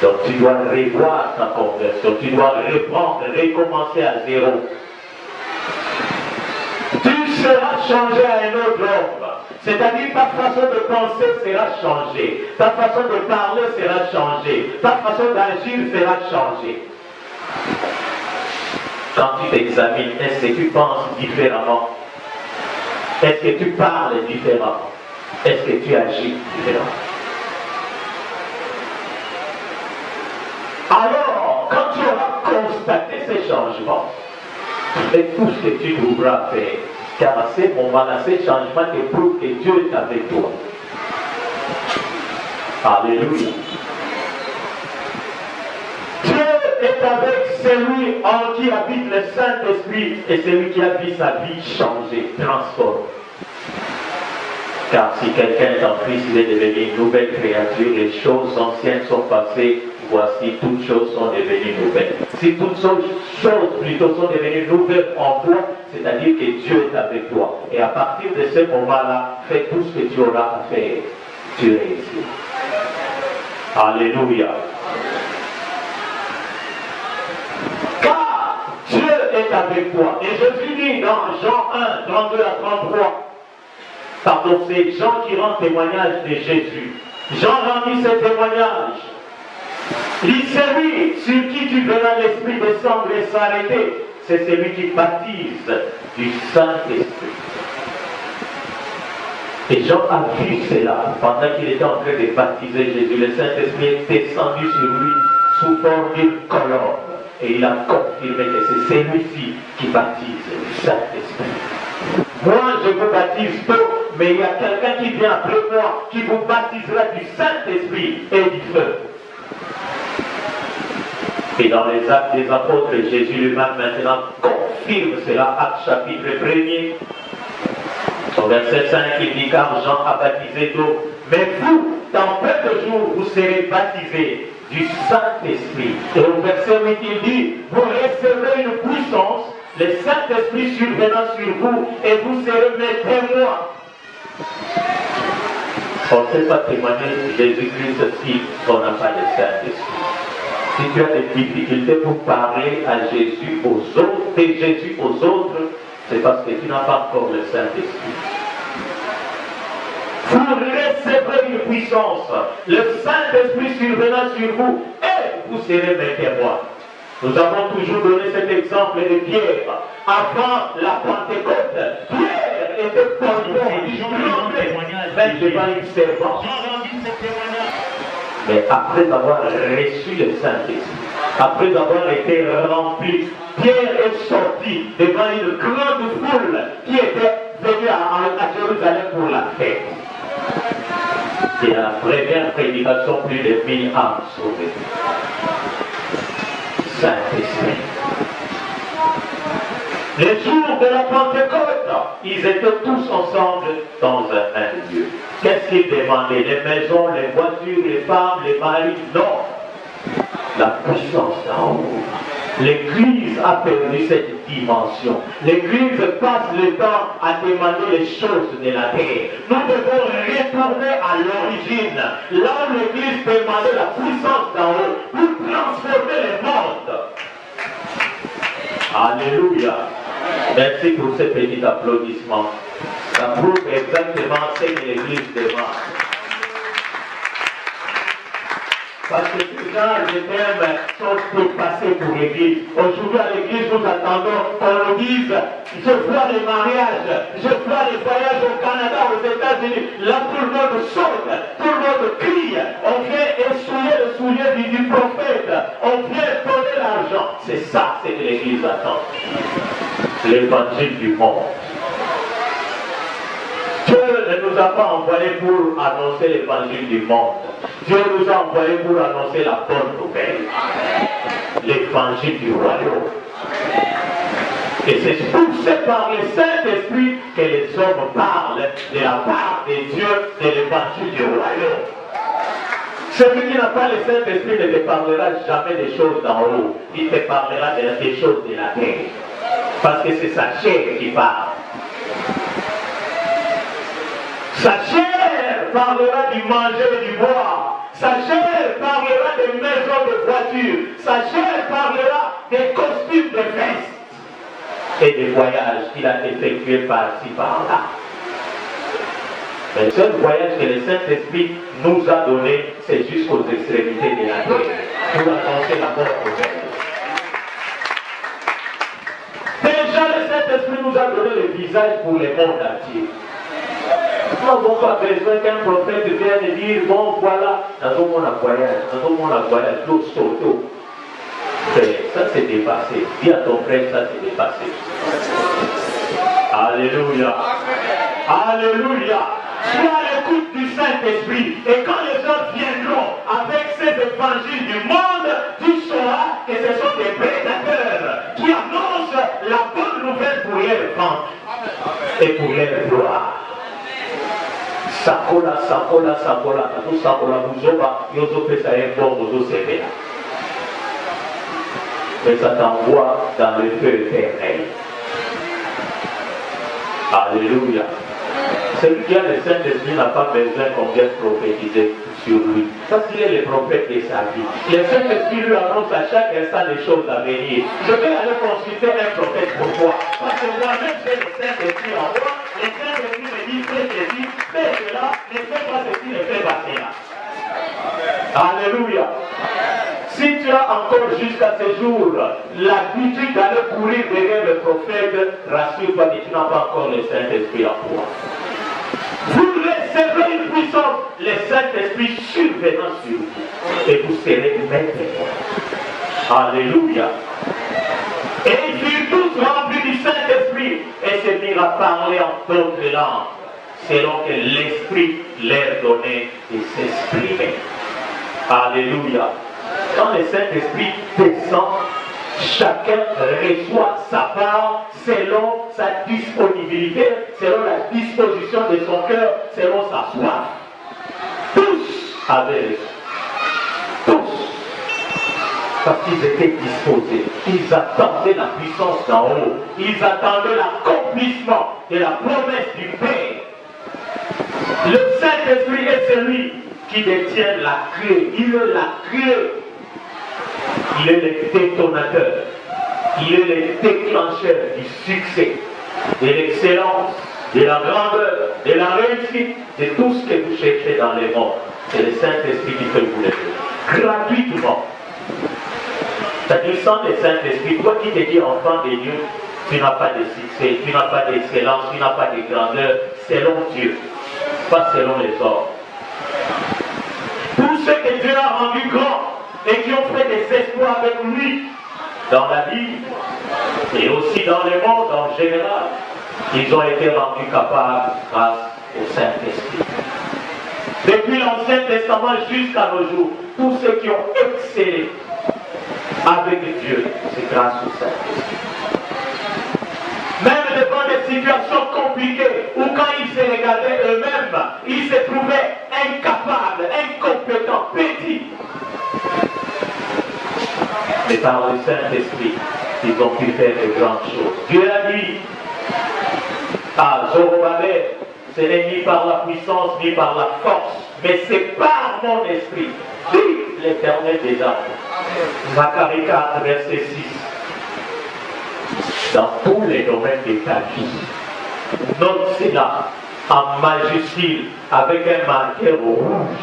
Donc tu dois revoir ta conversion, tu dois reprendre, recommencer à zéro. Tu seras changé à un autre homme. C'est-à-dire ta façon de penser sera changée, ta façon de parler sera changée, ta façon d'agir sera changée. Quand tu t'examines, est-ce que tu penses différemment Est-ce que tu parles différemment? Est-ce que tu agis différemment? Alors, quand tu auras constaté ces changements, fais tout ce que tu devras faire. Car à ce moment-là, ces changements te prouvent que Dieu est avec toi. Alléluia. Dieu est avec celui en qui habite le Saint-Esprit et celui qui a vu sa vie changer, transformer. Car si quelqu'un est en Christ, il est devenu une nouvelle créature, les choses anciennes sont passées, voici toutes choses sont devenues nouvelles. Si toutes choses plutôt sont devenues nouvelles en toi, c'est-à-dire que Dieu est avec toi. Et à partir de ce moment-là, fais tout ce que tu auras à faire. Tu réussis. Alléluia. Car Dieu est avec toi. Et Jésus dit dans Jean 1, 32 à 33, pardon, c'est Jean qui rend témoignage de Jésus. Jean rendit ce témoignage. Il dit, celui sur qui tu verras l'Esprit descendre et s'arrêter, c'est celui qui baptise du Saint-Esprit. Et Jean a vu cela pendant qu'il était en train de baptiser Jésus. Le Saint-Esprit est descendu sur lui sous forme d'une colombe. Et il a confirmé que c'est celui-ci qui baptise le Saint-Esprit. Moi, je vous baptise peu, mais il y a quelqu'un qui vient après moi qui vous baptisera du Saint-Esprit et du feu. Et dans les actes des apôtres, Jésus lui-même maintenant confirme cela. Acte chapitre 1er, au verset 5, il dit, car Jean a baptisé d'eau, mais vous, dans peu de jours, vous serez baptisés du Saint-Esprit. Et au verset 8, il dit, vous recevrez une puissance, le Saint-Esprit survenant sur vous, et vous serez mes témoins. On ne sait pas témoigner Jésus-Christ si on n'a pas le Saint-Esprit. Si tu as des difficultés pour parler à Jésus aux autres, et Jésus aux autres, c'est parce que tu n'as pas encore le Saint-Esprit. Vous recevrez une puissance, le Saint-Esprit survenant sur vous, et vous serez mes témoins. Nous avons toujours donné cet exemple de Pierre. Avant la Pentecôte, Pierre était tremblé devant une servante. Mais après avoir reçu le Saint-Esprit, après avoir été rempli, Pierre est sorti devant une grande foule qui était venue à Jérusalem pour la fête. Et à la première prédication, plus de 1000 âmes sauvées. Saint-Esprit. Les jours de la Pentecôte, ils étaient tous ensemble dans un même lieu. Qu'est-ce qu'ils demandaient? Les maisons, les voitures, les femmes, les maris? Non. La puissance d'en haut. L'Église a perdu cette dimension. L'Église passe le temps à demander les choses de la terre. Nous devons retourner à l'origine. Là où l'Église demandait la puissance d'en haut pour transformer le monde. Alléluia. Merci pour ce petit applaudissement. Ça prouve exactement ce que l'Église demande. Parce que ces gens de termes sont pour passer pour l'Église. Aujourd'hui à l'Église, nous attendons qu'on nous dise, je vois les mariages, je vois les voyages au Canada, aux États-Unis. Là, tout le monde saute, tout le monde crie. On vient essuyer le soulier du prophète. On vient donner l'argent. C'est ça, c'est que l'Église attend. L'évangile du monde. Dieu ne nous a pas envoyés pour annoncer l'évangile du monde. Dieu nous a envoyés pour annoncer la bonne nouvelle. L'évangile du royaume. Et c'est poussé par le Saint-Esprit que les hommes parlent de la part de Dieu de l'évangile du royaume. Celui qui n'a pas le Saint-Esprit ne te parlera jamais des choses d'en haut. Il te parlera des choses de la terre. Parce que c'est sa chair qui parle. Sa chair parlera du manger et du boire. Sa chair parlera des maisons de voitures. Sa chair parlera des costumes de fête et des voyages qu'il a effectués par-ci, par-là. Le seul voyage que le Saint-Esprit nous a donné, c'est jusqu'aux extrémités de la terre, pour annoncer la bonne nouvelle. Déjà, le Saint-Esprit nous nous a donné le visage pour le monde entier. Nous n'avons pas besoin qu'un prophète vienne et dire, bon voilà, dans mon voyage, tout sauto. Ça c'est dépassé. Dis à ton frère, ça c'est dépassé. Alléluia. Alléluia. Sois à l'écoute du Saint-Esprit. Et quand les gens viendront avec ces évangiles du monde, tu sauras que ce sont des prédateurs qui annoncent la bonne nouvelle pour leur vente et pour leur gloire. Sakola, sakola, sakola, tout sakola, bouzoba, yozo pesa bon, bozo sévère. Mais ça t'envoie dans le feu éternel. Alléluia. Celui qui a le Saint-Esprit n'a pas besoin qu'on vienne prophétiser sur lui. Parce qu'il est le prophète de sa vie. Le Saint-Esprit lui annonce à chaque instant les choses à venir. Je vais aller consulter un prophète pour toi. Parce que moi-même j'ai le Saint-Esprit en moi. Le Saint-Esprit me dit, fais ceci, fais cela, ne fais pas ceci, ne fais pas cela. Alléluia. Si tu as encore jusqu'à ce jour l'habitude d'aller courir derrière le prophète, rassure-toi que tu n'as pas encore le Saint-Esprit en toi. Vous recevrez une puissance, le Saint-Esprit survenant sur vous, et vous serez maîtres. Alléluia. Et ils furent tous remplis du Saint-Esprit et se mirent à parler en d'autres langues, selon que l'Esprit leur donnait de s'exprimer. Alléluia. Quand le Saint-Esprit descend, chacun reçoit sa part selon sa disponibilité, selon la disposition de son cœur, selon sa soif. Tous avaient reçu. Tous. Parce qu'ils étaient disposés. Ils attendaient la puissance d'en haut. Ils attendaient l'accomplissement de la promesse du Père. Le Saint-Esprit est celui qui détient la clé. Il est la clé. Il est le détonateur. Il est le déclencheur du succès, de l'excellence, de la grandeur, de la réussite, de tout ce que vous cherchez dans les mondes. C'est le Saint-Esprit qui peut vous l'aider. Gratuitement. C'est-à-dire sans le Saint-Esprit, toi qui te dis enfant de Dieu, tu n'as pas de succès, tu n'as pas d'excellence, tu n'as pas de grandeur, selon Dieu, pas selon les hommes. Tous ceux que Dieu a rendus grands et qui ont fait des exploits avec lui dans la Bible et aussi dans le monde en général, ils ont été rendus capables grâce au Saint-Esprit. Depuis l'Ancien Testament jusqu'à nos jours, tous ceux qui ont excellé avec Dieu, c'est grâce au Saint-Esprit. Même devant des situations compliquées, où quand ils se regardaient eux-mêmes, ils se trouvaient incapables, incompétents, petits. Mais par le Saint-Esprit, ils ont pu faire de grandes choses. Dieu a dit à Zorobabel, ce n'est ni par la puissance, ni par la force, mais c'est par mon esprit, dit l'Éternel des armées. Zacharie 4, verset 6. Dans tous les domaines de ta vie, note cela en majuscule avec un marqueur rouge.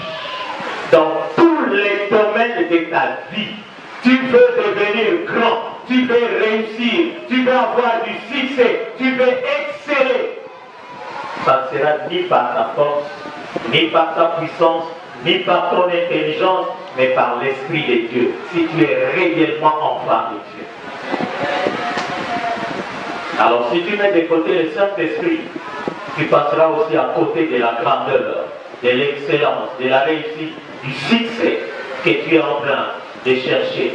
Dans tous les domaines de ta vie, tu veux devenir grand, tu veux réussir, tu veux avoir du succès, tu veux exceller. Ça ne sera ni par ta force, ni par ta puissance, ni par ton intelligence, mais par l'Esprit de Dieu, si tu es réellement enfant de Dieu. Alors si tu mets de côté le Saint-Esprit, tu passeras aussi à côté de la grandeur, de l'excellence, de la réussite, du succès que tu es en train de chercher.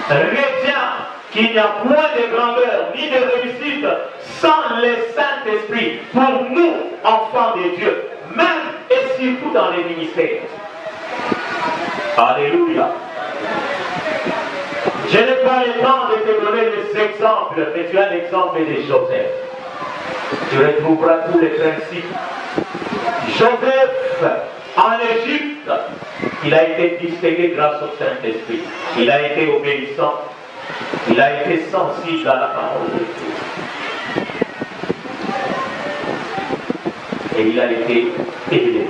Retiens qu'il n'y a point de grandeur ni de réussite sans le Saint-Esprit pour nous, enfants de Dieu, même et surtout dans les ministères. Alléluia. Je n'ai pas le temps de te donner les exemples, mais tu as l'exemple de Joseph. Tu retrouveras tous les principes. Joseph, en Égypte, il a été distingué grâce au Saint-Esprit. Il a été obéissant. Il a été sensible à la parole de Dieu. Et il a été élevé.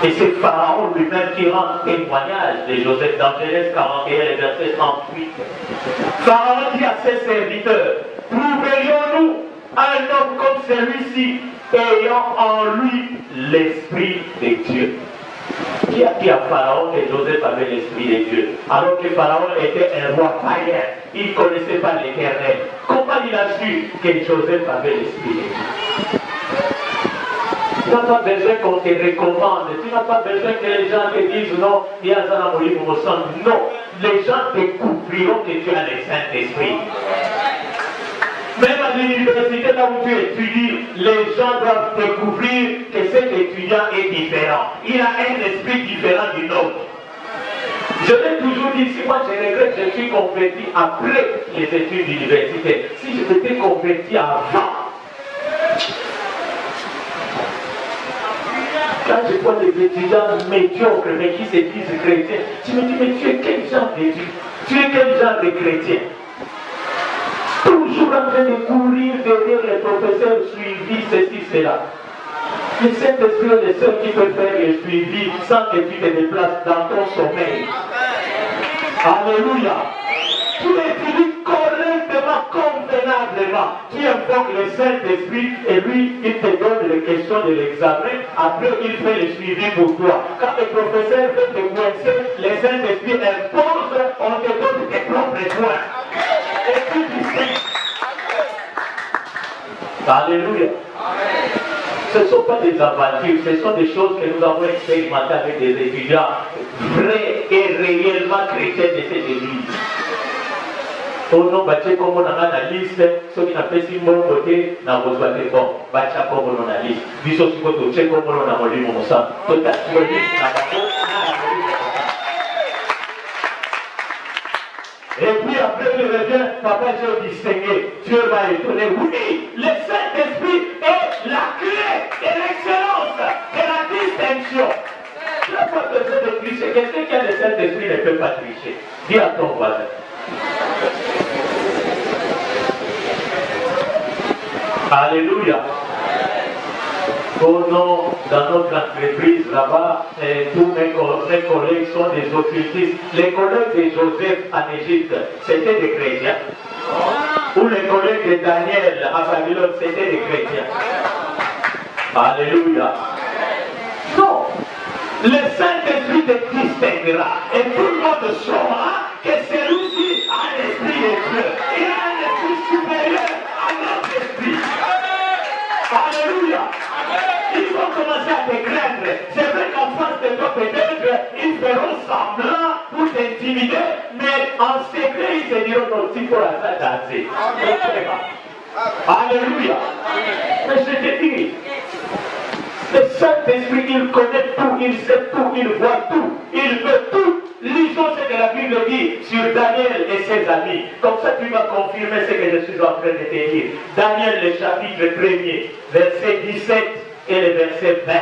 Et c'est Pharaon lui-même qui rend témoignage de Joseph dans Genèse 41, verset 38. Pharaon dit à ses serviteurs, trouverions un homme comme celui-ci, ayant en lui l'Esprit de Dieu. Qui a dit à Pharaon que Joseph avait l'Esprit de Dieu, alors que Pharaon était un roi païen, il ne connaissait pas l'Éternel. Comment il a su que Joseph avait l'Esprit de Dieu? Tu n'as pas besoin qu'on te recommande, tu n'as pas besoin que les gens te disent non, il y a un morir pour me sentir. Non, les gens découvriront que tu as le Saint-Esprit. Même à l'université, là où tu étudies, les gens doivent découvrir que cet étudiant est différent. Il a un esprit différent du nôtre. Je l'ai toujours dit, si moi je regrette, je suis converti après les études d'université. Si je m'étais converti avant, quand je vois des étudiants médiocres mais qui se disent chrétiens, je me dis, mais tu es quel genre d'étudiant? Tu es quel genre de chrétien? Toujours en train de courir derrière les professeurs suivis, ceci, cela. Le Saint-Esprit est le seul qui peut faire le suivi sans que tu te déplaces dans ton sommeil. Alléluia. Tu étudies correctement, convenablement. Tu invoques le Saint-Esprit et lui, il te donne les questions de l'examen. Après, il fait le suivi pour toi. Quand le professeur fait te coincer, le Saint-Esprit impose, on te donne tes propres points. Et tu discutes. Alléluia. Ce ne sont pas des aventures, ce sont des choses que nous avons expérimentées avec des étudiants vrais et réellement chrétiens de cette église. Au nom de comme on a la liste, ceux qui n'ont pas si bon côté, n'a pas besoin de bon, bacha comme on a la liste. Biso si vous touchez comme on a molli mon sang, tout à fait liste n'a pas et puis après il revient, papa Dieu distingué, Dieu va étonner. Oui, le Saint-Esprit est la clé de l'excellence, de la distinction. Tu n'as pas besoin de tricher. Quelqu'un qui a le Saint-Esprit ne peut pas tricher. Dis à ton voisin. Alléluia. Oh non, dans notre entreprise là-bas, tous mes collègues sont des occultistes. Les collègues de Joseph en Égypte, c'était des chrétiens. Ou les collègues de Daniel à Babylone, c'était des chrétiens. Alléluia. Non. Le Saint-Esprit te distinguera. Et tout le monde saura que celui-ci a l'esprit de Dieu. Il a un esprit supérieur à notre esprit. Alléluia. Ils vont commencer à te craindre. C'est vrai qu'en face de toi, peut-être, ils feront semblant pour t'intimider, mais en secret, ils te diront non, si pour ça danser. Alléluia. Mais je te dis, le Saint-Esprit, il connaît tout, il sait tout, il voit tout, il veut tout. Lisons ce que la Bible dit sur Daniel et ses amis. Comme ça, tu vas confirmer ce que je suis en train de te dire. Daniel, le chapitre 1er, verset 17 et le verset 20.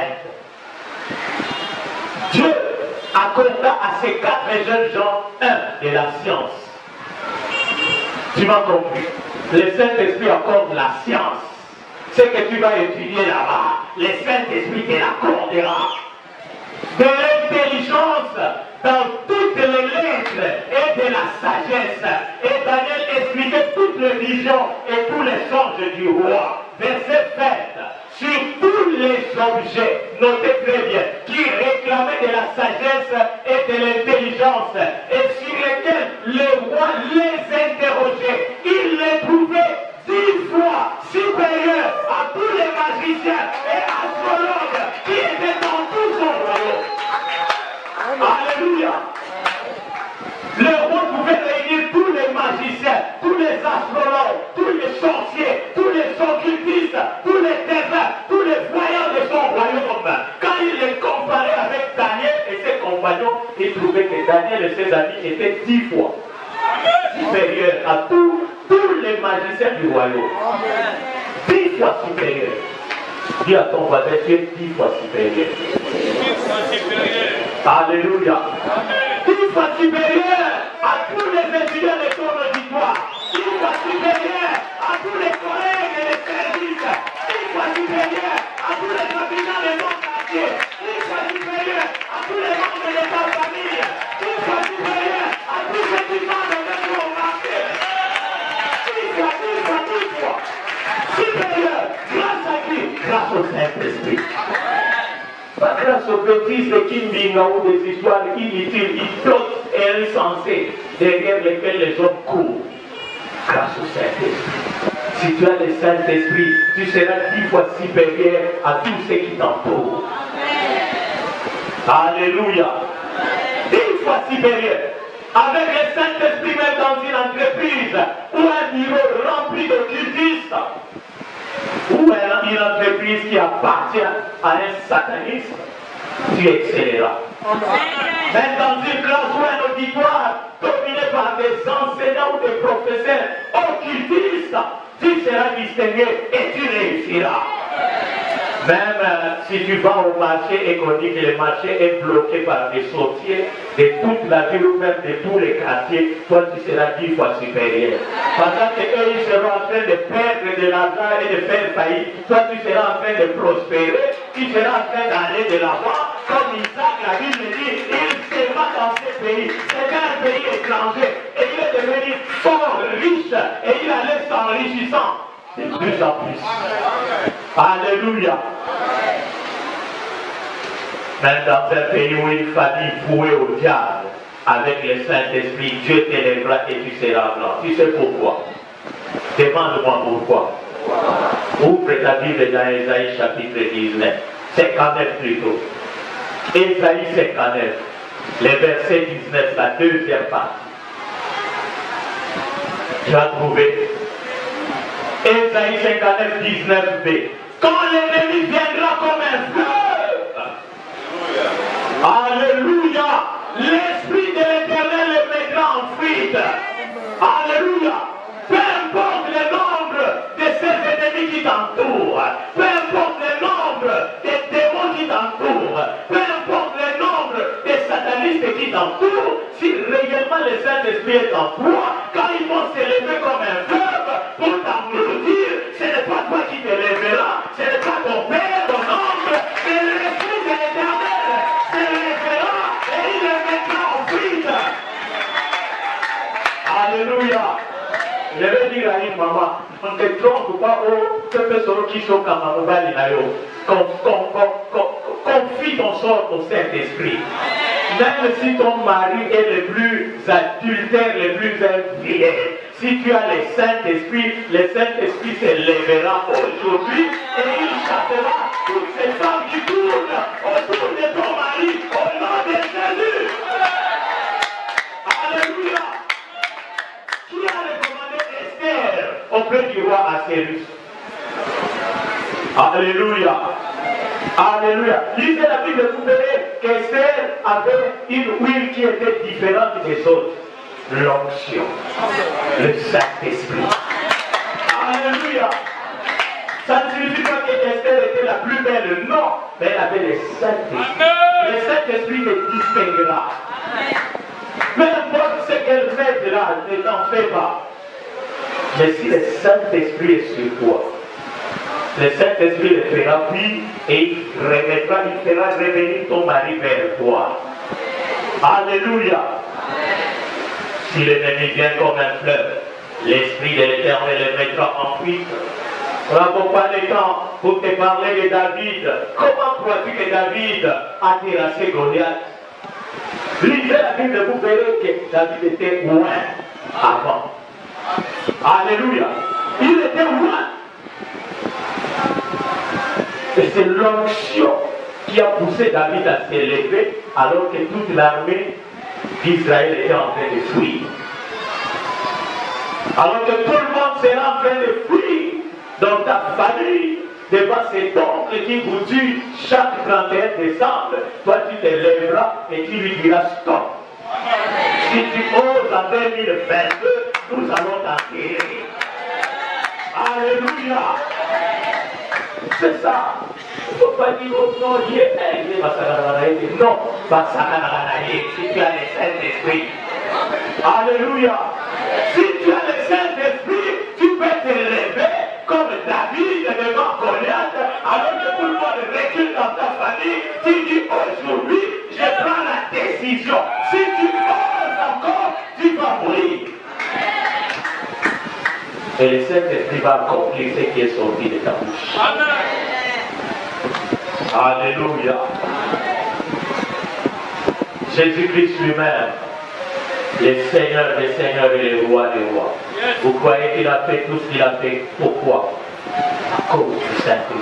Dieu accorda à ces 4 jeunes gens un de la science. Tu m'as compris. Le Saint-Esprit accorde la science. Ce que tu vas étudier là-bas, le Saint-Esprit te l'accordera. De l'intelligence dans toutes les lettres et de la sagesse. Et Daniel expliquait toutes les visions et tous les songes du roi. Verset 20. Sur tous les objets, notez très bien, qui réclamaient de la sagesse et de l'intelligence, et sur lesquels le roi les interrogeait, il les trouvait 10 fois supérieurs à tous les magiciens et astrologues qui étaient dans tout son royaume. Alléluia. Le roi pouvait réunir tous les magiciens, tous les astrologues, tous les sorciers, tous les occultistes, tous les ténèbres, tous les voyants de son royaume. Quand il les comparait avec Daniel et ses compagnons, il trouvait que Daniel et ses amis étaient 10 fois supérieurs à tous les magiciens du royaume. 10 fois supérieurs. Dis à ton voisin, tu es 10 fois supérieur. 10 fois supérieur. Alléluia. 10 fois supérieur à tous les étudiants de ton auditoire. 10 fois supérieur à tous les collègues et les services. 10 fois supérieur à tous les habitants du monde entier. 10 fois supérieur à tous les membres de ta famille. 10 fois supérieur à tous ceux qui vendent de ton marché. 10 fois, 10 fois, 10 fois. Supérieur. grâce au Saint-Esprit. Pas grâce aux bêtises de Kimbinga ou des histoires inutiles, idiotes et insensées derrière lesquelles les hommes courent. Grâce au Saint-Esprit. Si tu as le Saint-Esprit, tu seras 10 fois supérieur à tous ceux qui t'entourent. Alléluia. 10 fois supérieur. Avec le Saint-Esprit, même dans une entreprise ou un bureau rempli d'occultistes, ou une entreprise qui appartient à un sataniste, tu excelleras. Même dans une classe ou un auditoire dominé par des enseignants ou des professeurs occultistes, tu seras distingué et tu réussiras. Même si tu vas au marché et qu'on dit que le marché est bloqué par des sorciers de toute la ville ou même de tous les quartiers, toi tu seras 10 fois supérieur. Pendant qu'eux ils seront en train de perdre de l'argent et de faire faillite, toi tu seras en train de prospérer, tu seras en train d'aller de l'avant. Comme Isaac, la Bible dit, il se va dans ce pays. C'est un pays étranger et il est devenu fort riche et il allait s'enrichissant de plus en plus. Alléluia. Même dans un pays où il fallait vouer au diable, avec le Saint-Esprit, Dieu t'élèvera et tu seras blanc. Tu sais pourquoi? Demande-moi pourquoi. Ouvre ta Bible dans Ésaïe chapitre 19, 59 plutôt. Ésaïe 59, le verset 19, la deuxième partie. Tu as trouvé? Ésaïe 59, 19b. Quand l'ennemi viendra comme un fleuve, alléluia, l'Esprit de l'Éternel le mettra en fuite. Alléluia. Peu importe le nombre de ces ennemis qui t'entourent, peu importe le nombre des démons qui t'entourent, peu importe le nombre des satanistes qui t'entourent, si réellement le Saint-Esprit est en toi, quand ils vont s'élever comme un fleuve pour t'engloutir, ce n'est pas toi qui t'élèveras, ce n'est pas ton père, ton oncle, mais l'Esprit de l'Éternel s'élèvera et il le mettra en fuite. Alléluia. Je vais dire à une maman, on ne te trompe pas, oh, ce personne qui sont comme un mobile, confie ton sort au Saint-Esprit. Même si ton mari est le plus adultère, le plus infidèle, si tu as le Saint-Esprit se lèvera aujourd'hui et il chassera toutes ces femmes qui tournent autour de ton mari au nom de Jésus. Alléluia. Qui a recommandé Esther auprès du roi Assyrus? Alléluia. Alléluia. Lisez la Bible, vous verrez qu'Esther avait une huile qui était différente des autres. L'onction. Le Saint-Esprit. Alléluia. Ça ne signifie pas qu'Esther était la plus belle, non. Mais elle avait le Saint-Esprit. Le Saint-Esprit te distinguera. Peu importe ce qu'elle met là, ne t'en fais pas. Mais si le Saint-Esprit est sur toi, le Saint-Esprit le fera fuir et il fera revenir ton mari vers toi. Alléluia. Si l'ennemi vient comme un fleuve, l'Esprit de l'Éternel le mettra en fuite. Nous n'avons pas le temps pour te parler de David. Comment crois-tu que David a terrassé Goliath? Lisez la Bible, vous verrez que David était loin avant. Alléluia. Il était loin. Et c'est l'onction qui a poussé David à s'élever alors que toute l'armée d'Israël était en train de fuir. Alors que tout le monde sera en train de fuir dans ta famille, devant cet oncle qui vous tue chaque 31 décembre, toi tu te lèveras et tu lui diras stop. Si tu oses en 2022, nous allons t'enterrer. Alléluia. C'est ça. Il ne faut pas dire oh non, non, si tu as le Saint-Esprit. Alléluia. Si tu as le Saint-Esprit, tu peux te lever comme David devant Goliath, alors que tout le monde recule dans ta famille. Tu dis aujourd'hui, je prends la décision. Si tu oses encore, tu vas mourir. Et le Saint-Esprit va accomplir ce qui est sorti de ta bouche. Amen. Alléluia. Jésus-Christ lui-même, le Seigneur des Seigneurs et le Roi des Rois. Vous croyez qu'il a fait tout ce qu'il a fait? Pourquoi? À cause du Saint-Esprit.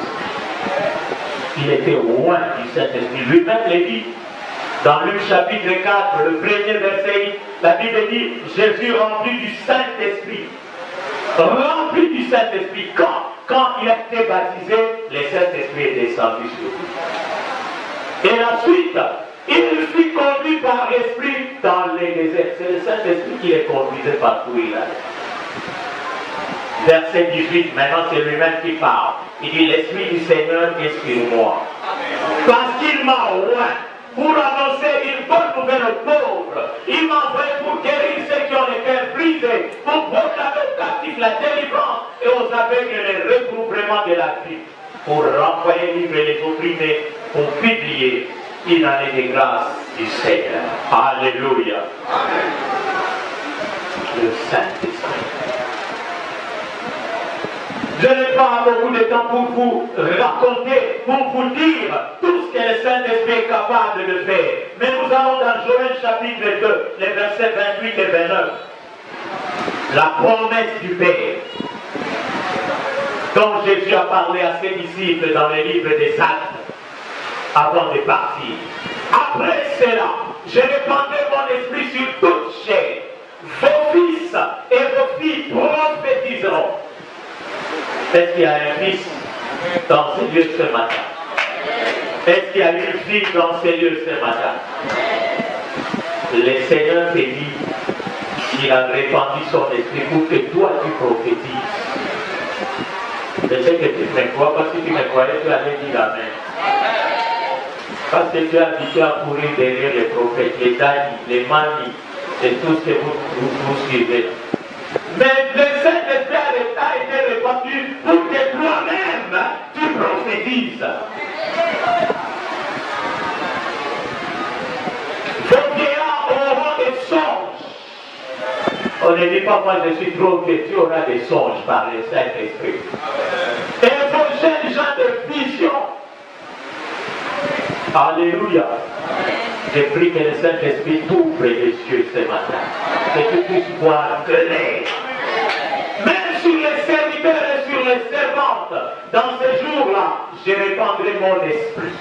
Il était loin du Saint-Esprit. Lui-même l'a dit. Dans Luc chapitre 4, le premier verset, la Bible dit, Jésus rempli du Saint-Esprit. Rempli du Saint-Esprit. Quand il a été baptisé, le Saint-Esprit est descendu sur lui. Et la suite, il fut conduit par l'Esprit dans les déserts. C'est le Saint-Esprit qui les conduisait partout où il allait. Verset 18, maintenant c'est lui-même qui parle. Il dit, l'Esprit du Seigneur est sur moi. Parce qu'il m'a oint pour annoncer une bonne nouvelle aux pauvres. Il m'a envoyé pour guérir ceux qui ont les cœurs brisés, pour proclamer aux captifs la délivrance et aux aveugles le recouvrement de la vie, pour renvoyer libre les opprimés, pour publier une année de grâce du Seigneur. Alléluia. Amen. Le Saint-Esprit. Je n'ai pas beaucoup de temps pour vous raconter, pour vous dire tout ce que le Saint-Esprit est capable de faire. Mais nous allons dans Joël chapitre 2, les versets 28 et 29. La promesse du Père, dont Jésus a parlé à ses disciples dans le livre des Actes, avant de partir. Après cela, je répandrai mon esprit sur toute chair. Vos fils et vos filles prophétiseront. Est-ce qu'il y a un fils dans ces lieux ce matin? Est-ce qu'il y a une fille dans ces lieux ce matin? Le Seigneur te dit qu'il a répandu son esprit pour que toi tu prophétises. Je sais que tu me crois, parce que tu me croyais, tu allais dire Amen. Parce que tu es habitué à courir derrière les prophètes, les dadis, les manis, et tout ce que vous suivez. Mais le Saint-Esprit a été répandu pour que toi-même tu prophétises. Vos vieillards auront des songes. On ne dit pas, moi je suis trop vieux, tu auras des songes par le Saint-Esprit. Et vos jeunes gens de vision. Alléluia. Je prie que le Saint-Esprit t'ouvre les yeux ce matin. Que tu puisses voir clair. Même sur les serviteurs et sur les servantes, dans ces jours-là, je répandrai mon esprit.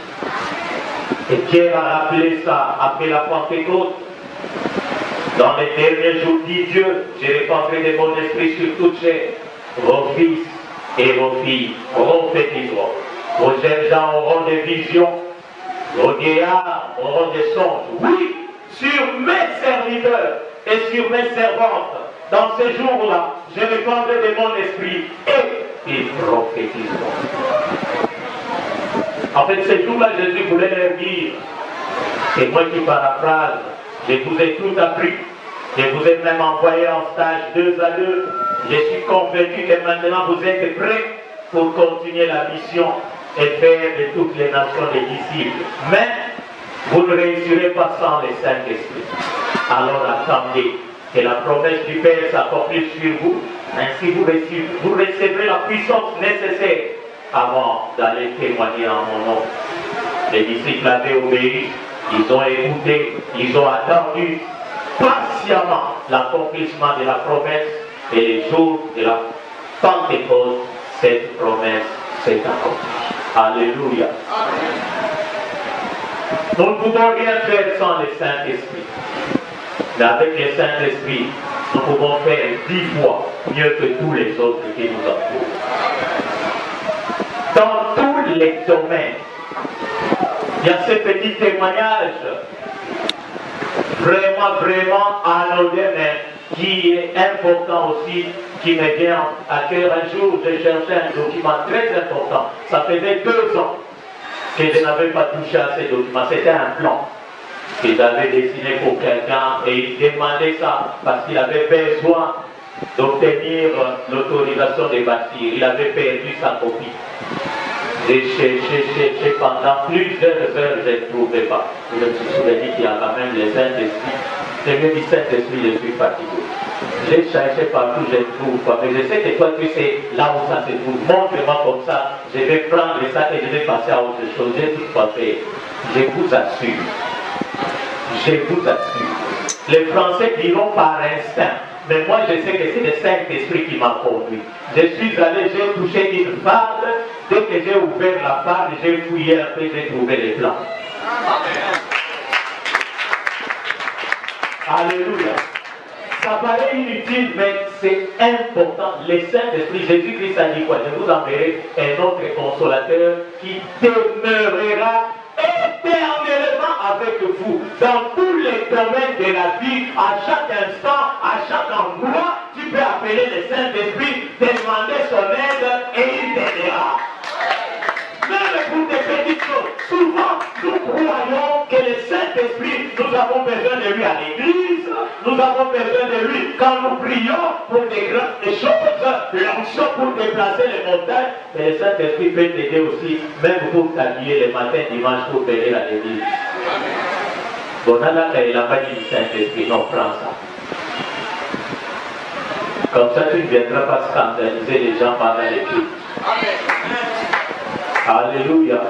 Et Pierre a rappelé ça après la Pentecôte. Dans les derniers jours, dit Dieu, je répandrai de mon esprit sur toute chair. Vos fils et vos filles prophétiseront. Vos jeunes gens auront des visions. Vos vieillards auront des songes. Oui, sur mes serviteurs et sur mes servantes. Dans ces jours-là, je répandrai de mon esprit et ils prophétiseront. En fait, ces jours-là, Jésus voulait leur dire, c'est moi qui paraphrase, je vous ai tout appris, je vous ai même envoyé en stage 2 à 2. Je suis convaincu que maintenant vous êtes prêts pour continuer la mission et faire de toutes les nations des disciples. Mais vous ne réussirez pas sans le Saint-Esprit. Alors attendez que la promesse du Père s'accomplisse sur vous. Ainsi vous recevrez la puissance nécessaire avant d'aller témoigner en mon nom. Les disciples avaient obéi, ils ont écouté, ils ont attendu patiemment l'accomplissement de la promesse, et les jours de la Pentecôte, cette promesse s'est accomplie. Alléluia. Nous ne pouvons rien faire sans le Saint-Esprit. Mais avec le Saint-Esprit, nous pouvons faire 10 fois mieux que tous les autres qui nous entourent. Dans tous les domaines, il y a ce petit témoignage vraiment anodin, mais qui est important aussi, qui me vient à cœur. Un jour, j'ai cherché un document très important. Ça faisait 2 ans que je n'avais pas touché à ces documents. C'était un plan qu'ils avaient dessiné pour quelqu'un et il demandait ça parce qu'il avait besoin d'obtenir l'autorisation de bâtir. Il avait perdu sa copie. J'ai cherché pendant plusieurs heures, je ne trouvais pas. Je me suis souvenu qu'il y a quand même le Saint-Esprit. Je me dis, Saint-Esprit, je suis fatigué. J'ai cherché partout, je ne trouve pas. Mais je sais que toi, tu sais là où ça se trouve. Montre-moi comme ça, je vais prendre ça et je vais passer à autre chose. J'ai tout fait. Je vous assure. Je vous assure. Les Français diront par instinct. Mais moi, je sais que c'est le Saint-Esprit qui m'a conduit. Je suis allé, j'ai touché une farde. Dès que j'ai ouvert la farde, j'ai fouillé un peu, j'ai trouvé les plans. Alléluia. Ça paraît inutile, mais c'est important. Le Saint-Esprit, Jésus-Christ a dit quoi? Je vous enverrai un autre consolateur qui demeurera éternellement avec vous dans tous les domaines de la vie, à chaque instant, à chaque endroit. Tu peux appeler le Saint-Esprit, demander son aide et il t'aidera. Même pour des petites choses. Souvent, nous croyons que le Saint-Esprit, nous avons besoin de lui à l'église, nous avons besoin de lui quand nous prions pour des grandes choses, l'onction pour déplacer les montagnes. Mais le Saint-Esprit peut t'aider aussi, même pour t'habiller le matin, dimanche, pour venir à l'église. Bon, là, il n'a pas dit du Saint-Esprit, non, prends ça. Comme ça, tu ne viendras pas scandaliser les gens pendant les cultes. Alléluia.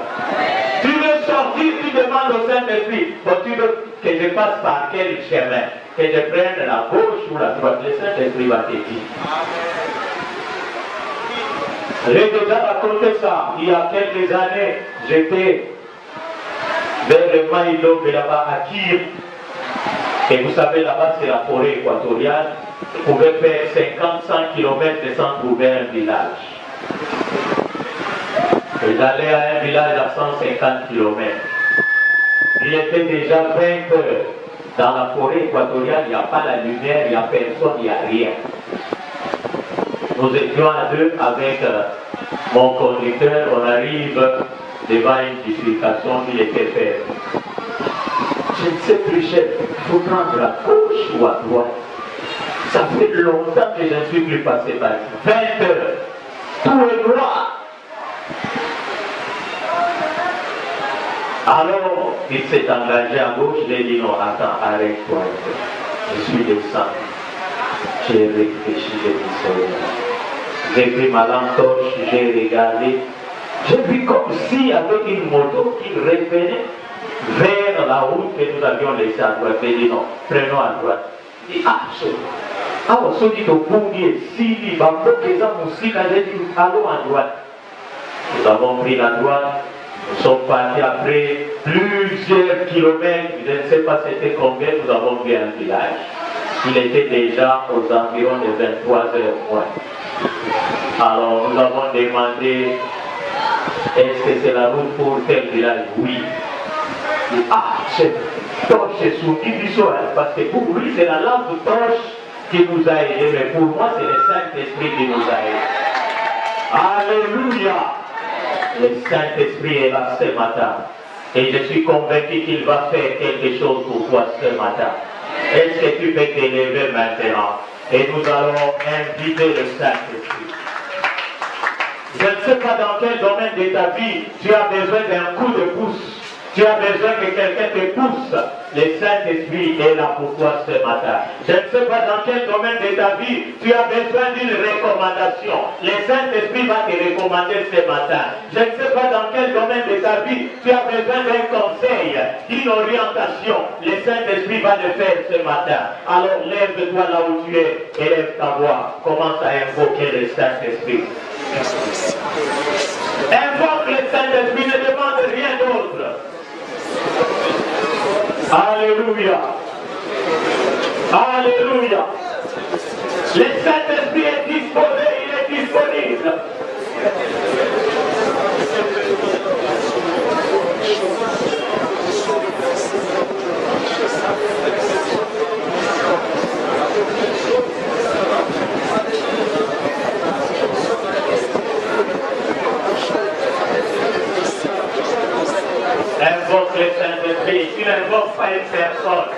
Tu veux sortir, tu demandes au Saint-Esprit. Tu veux que je passe par quel chemin? Que je prenne la gauche ou la droite? Le Saint-Esprit va te dire. J'ai déjà raconté ça. Il y a quelques années, j'étais vers le Maïlo, là-bas à Kir. Et vous savez, là-bas, c'est la forêt équatoriale. Vous pouvez faire 50-100 km sans trouver un village. Et j'allais à un village à 150 km. Il était déjà 20 heures. Dans la forêt équatoriale, il n'y a pas la lumière, il n'y a personne, il n'y a rien. Nous étions à deux avec mon conducteur, on arrive devant une bifurcation, il était fait. Je ne sais plus, chef, il faut prendre à gauche ou à droite. Ça fait longtemps que je ne suis plus passé par ici. 20 heures. Tout est noir. Alors, il s'est engagé à gauche, je lui ai dit non, attends, arrête-toi. Je suis descendu. J'ai réfléchi, j'ai dit Seigneur. J'ai pris ma lampe torche, j'ai regardé. J'ai vu comme s'il y avait une moto qui revenait vers la route que nous avions laissée à droite. J'ai dit non, prenons à droite. Il dit ah, on se dit au bout, si, il va pas que ça musique, j'ai dit allons à droite. Nous avons pris la droite. Nous sommes partis après plusieurs kilomètres, je ne sais pas c'était combien, nous avons vu un village. Il était déjà aux environs de 23 heures moins. Alors nous avons demandé, est-ce que c'est la route pour tel village? Oui. Et, ah, c'est torche sous Ibisoa, parce que pour lui c'est la lampe de torche qui nous a aidés, mais pour moi c'est le Saint-Esprit qui nous a aidés. Alléluia! Le Saint-Esprit est là ce matin. Et je suis convaincu qu'il va faire quelque chose pour toi ce matin. Est-ce que tu peux t'élever maintenant? Et nous allons inviter le Saint-Esprit. Je ne sais pas dans quel domaine de ta vie tu as besoin d'un coup de pouce. Tu as besoin que quelqu'un te pousse. Le Saint-Esprit est là pour toi ce matin. Je ne sais pas dans quel domaine de ta vie tu as besoin d'une recommandation. Le Saint-Esprit va te recommander ce matin. Je ne sais pas dans quel domaine de ta vie tu as besoin d'un conseil, d'une orientation. Le Saint-Esprit va le faire ce matin. Alors lève-toi là où tu es, élève ta voix. Commence à invoquer le Saint-Esprit. Invoque le Saint-Esprit, ne demande rien d'autre. Alléluia. Alléluia. Le Saint-Esprit est disposé, il est disponible. Invoque le Saint-Esprit, tu n'invoques pas une personne,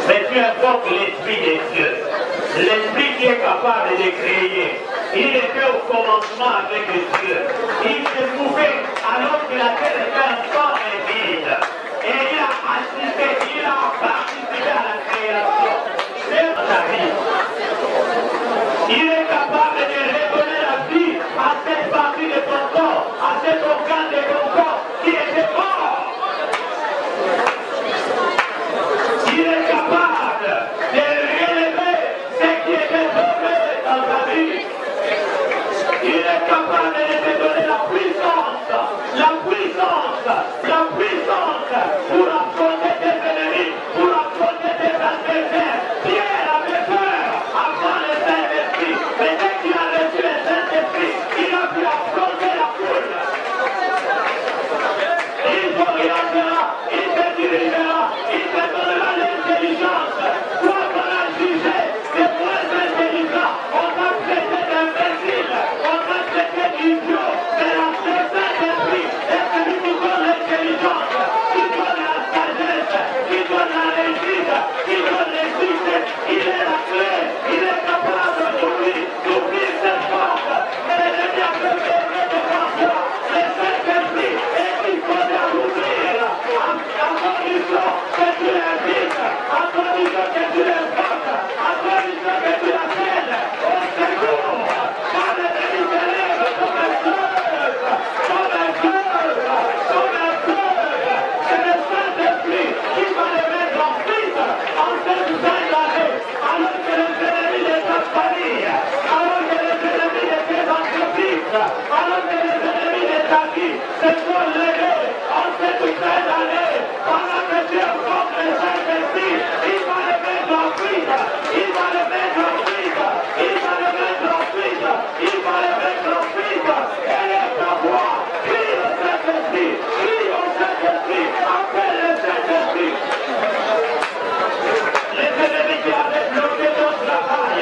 mais tu invoques l'Esprit de Dieu. L'Esprit qui est capable de créer. Il était au commencement avec Dieu. Il se trouvait alors que la terre était encore vide. Et il a assisté, il a participé à la création. C'est ta vie. Il est capable de redonner la vie à cette partie de ton corps établi, c'est pour l'aider en toutes ces années. Pendant que Dieu porte le Saint-Esprit, il va le mettre en fuite, il va le mettre en fuite, il va le mettre en fuite, il va le mettre en fuite. Elle est ta voix, crie au Saint-Esprit, crie au Saint-Esprit, appelle le Saint-Esprit. Les ennemis qui avaient bloqué ton travail,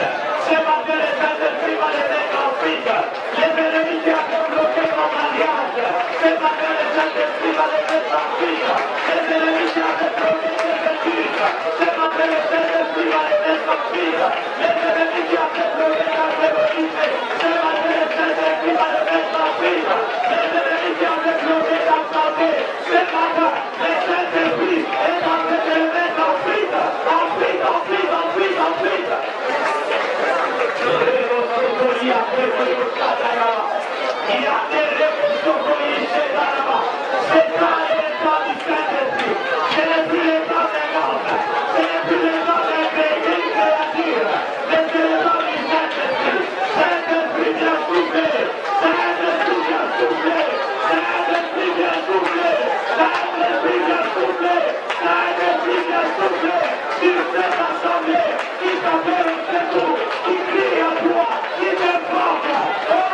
c'est parce que le Saint-Esprit va les mettre en fuite. Les ennemis qui avaient bloqué ton mariage, c'est parce que le Saint-Esprit va les mettre en fuite. Les ennemis qui avaient bloqué tes études, c'est parce que le Saint-Esprit va les mettre en fuite. Les ennemis qui avaient bloqué ta féminité, c'est parce que le Saint-Esprit va les mettre en fuite. Les ennemis qui avaient bloqué ta santé, c'est parce que le Saint-Esprit est en train de les mettre en fuite. En fuite, en fuite, en fuite, en fuite. Il a des réponses pour y c'est là-bas. C'est pas les temps du Saint-Esprit. Ce n'est plus les temps des hommes. Ce n'est plus les temps des créatures. Mais c'est les temps du Saint-Esprit. Saint-Esprit vient souffler. Saint-Esprit vient souffler. Saint-Esprit vient souffler. Saint-Esprit vient souffler. Saint-Esprit vient souffler. Sur cette assemblée qui s'appelle le secours, qui crie à toi, qui t'invoque. Oh,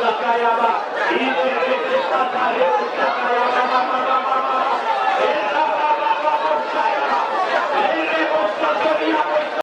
Sakayaba,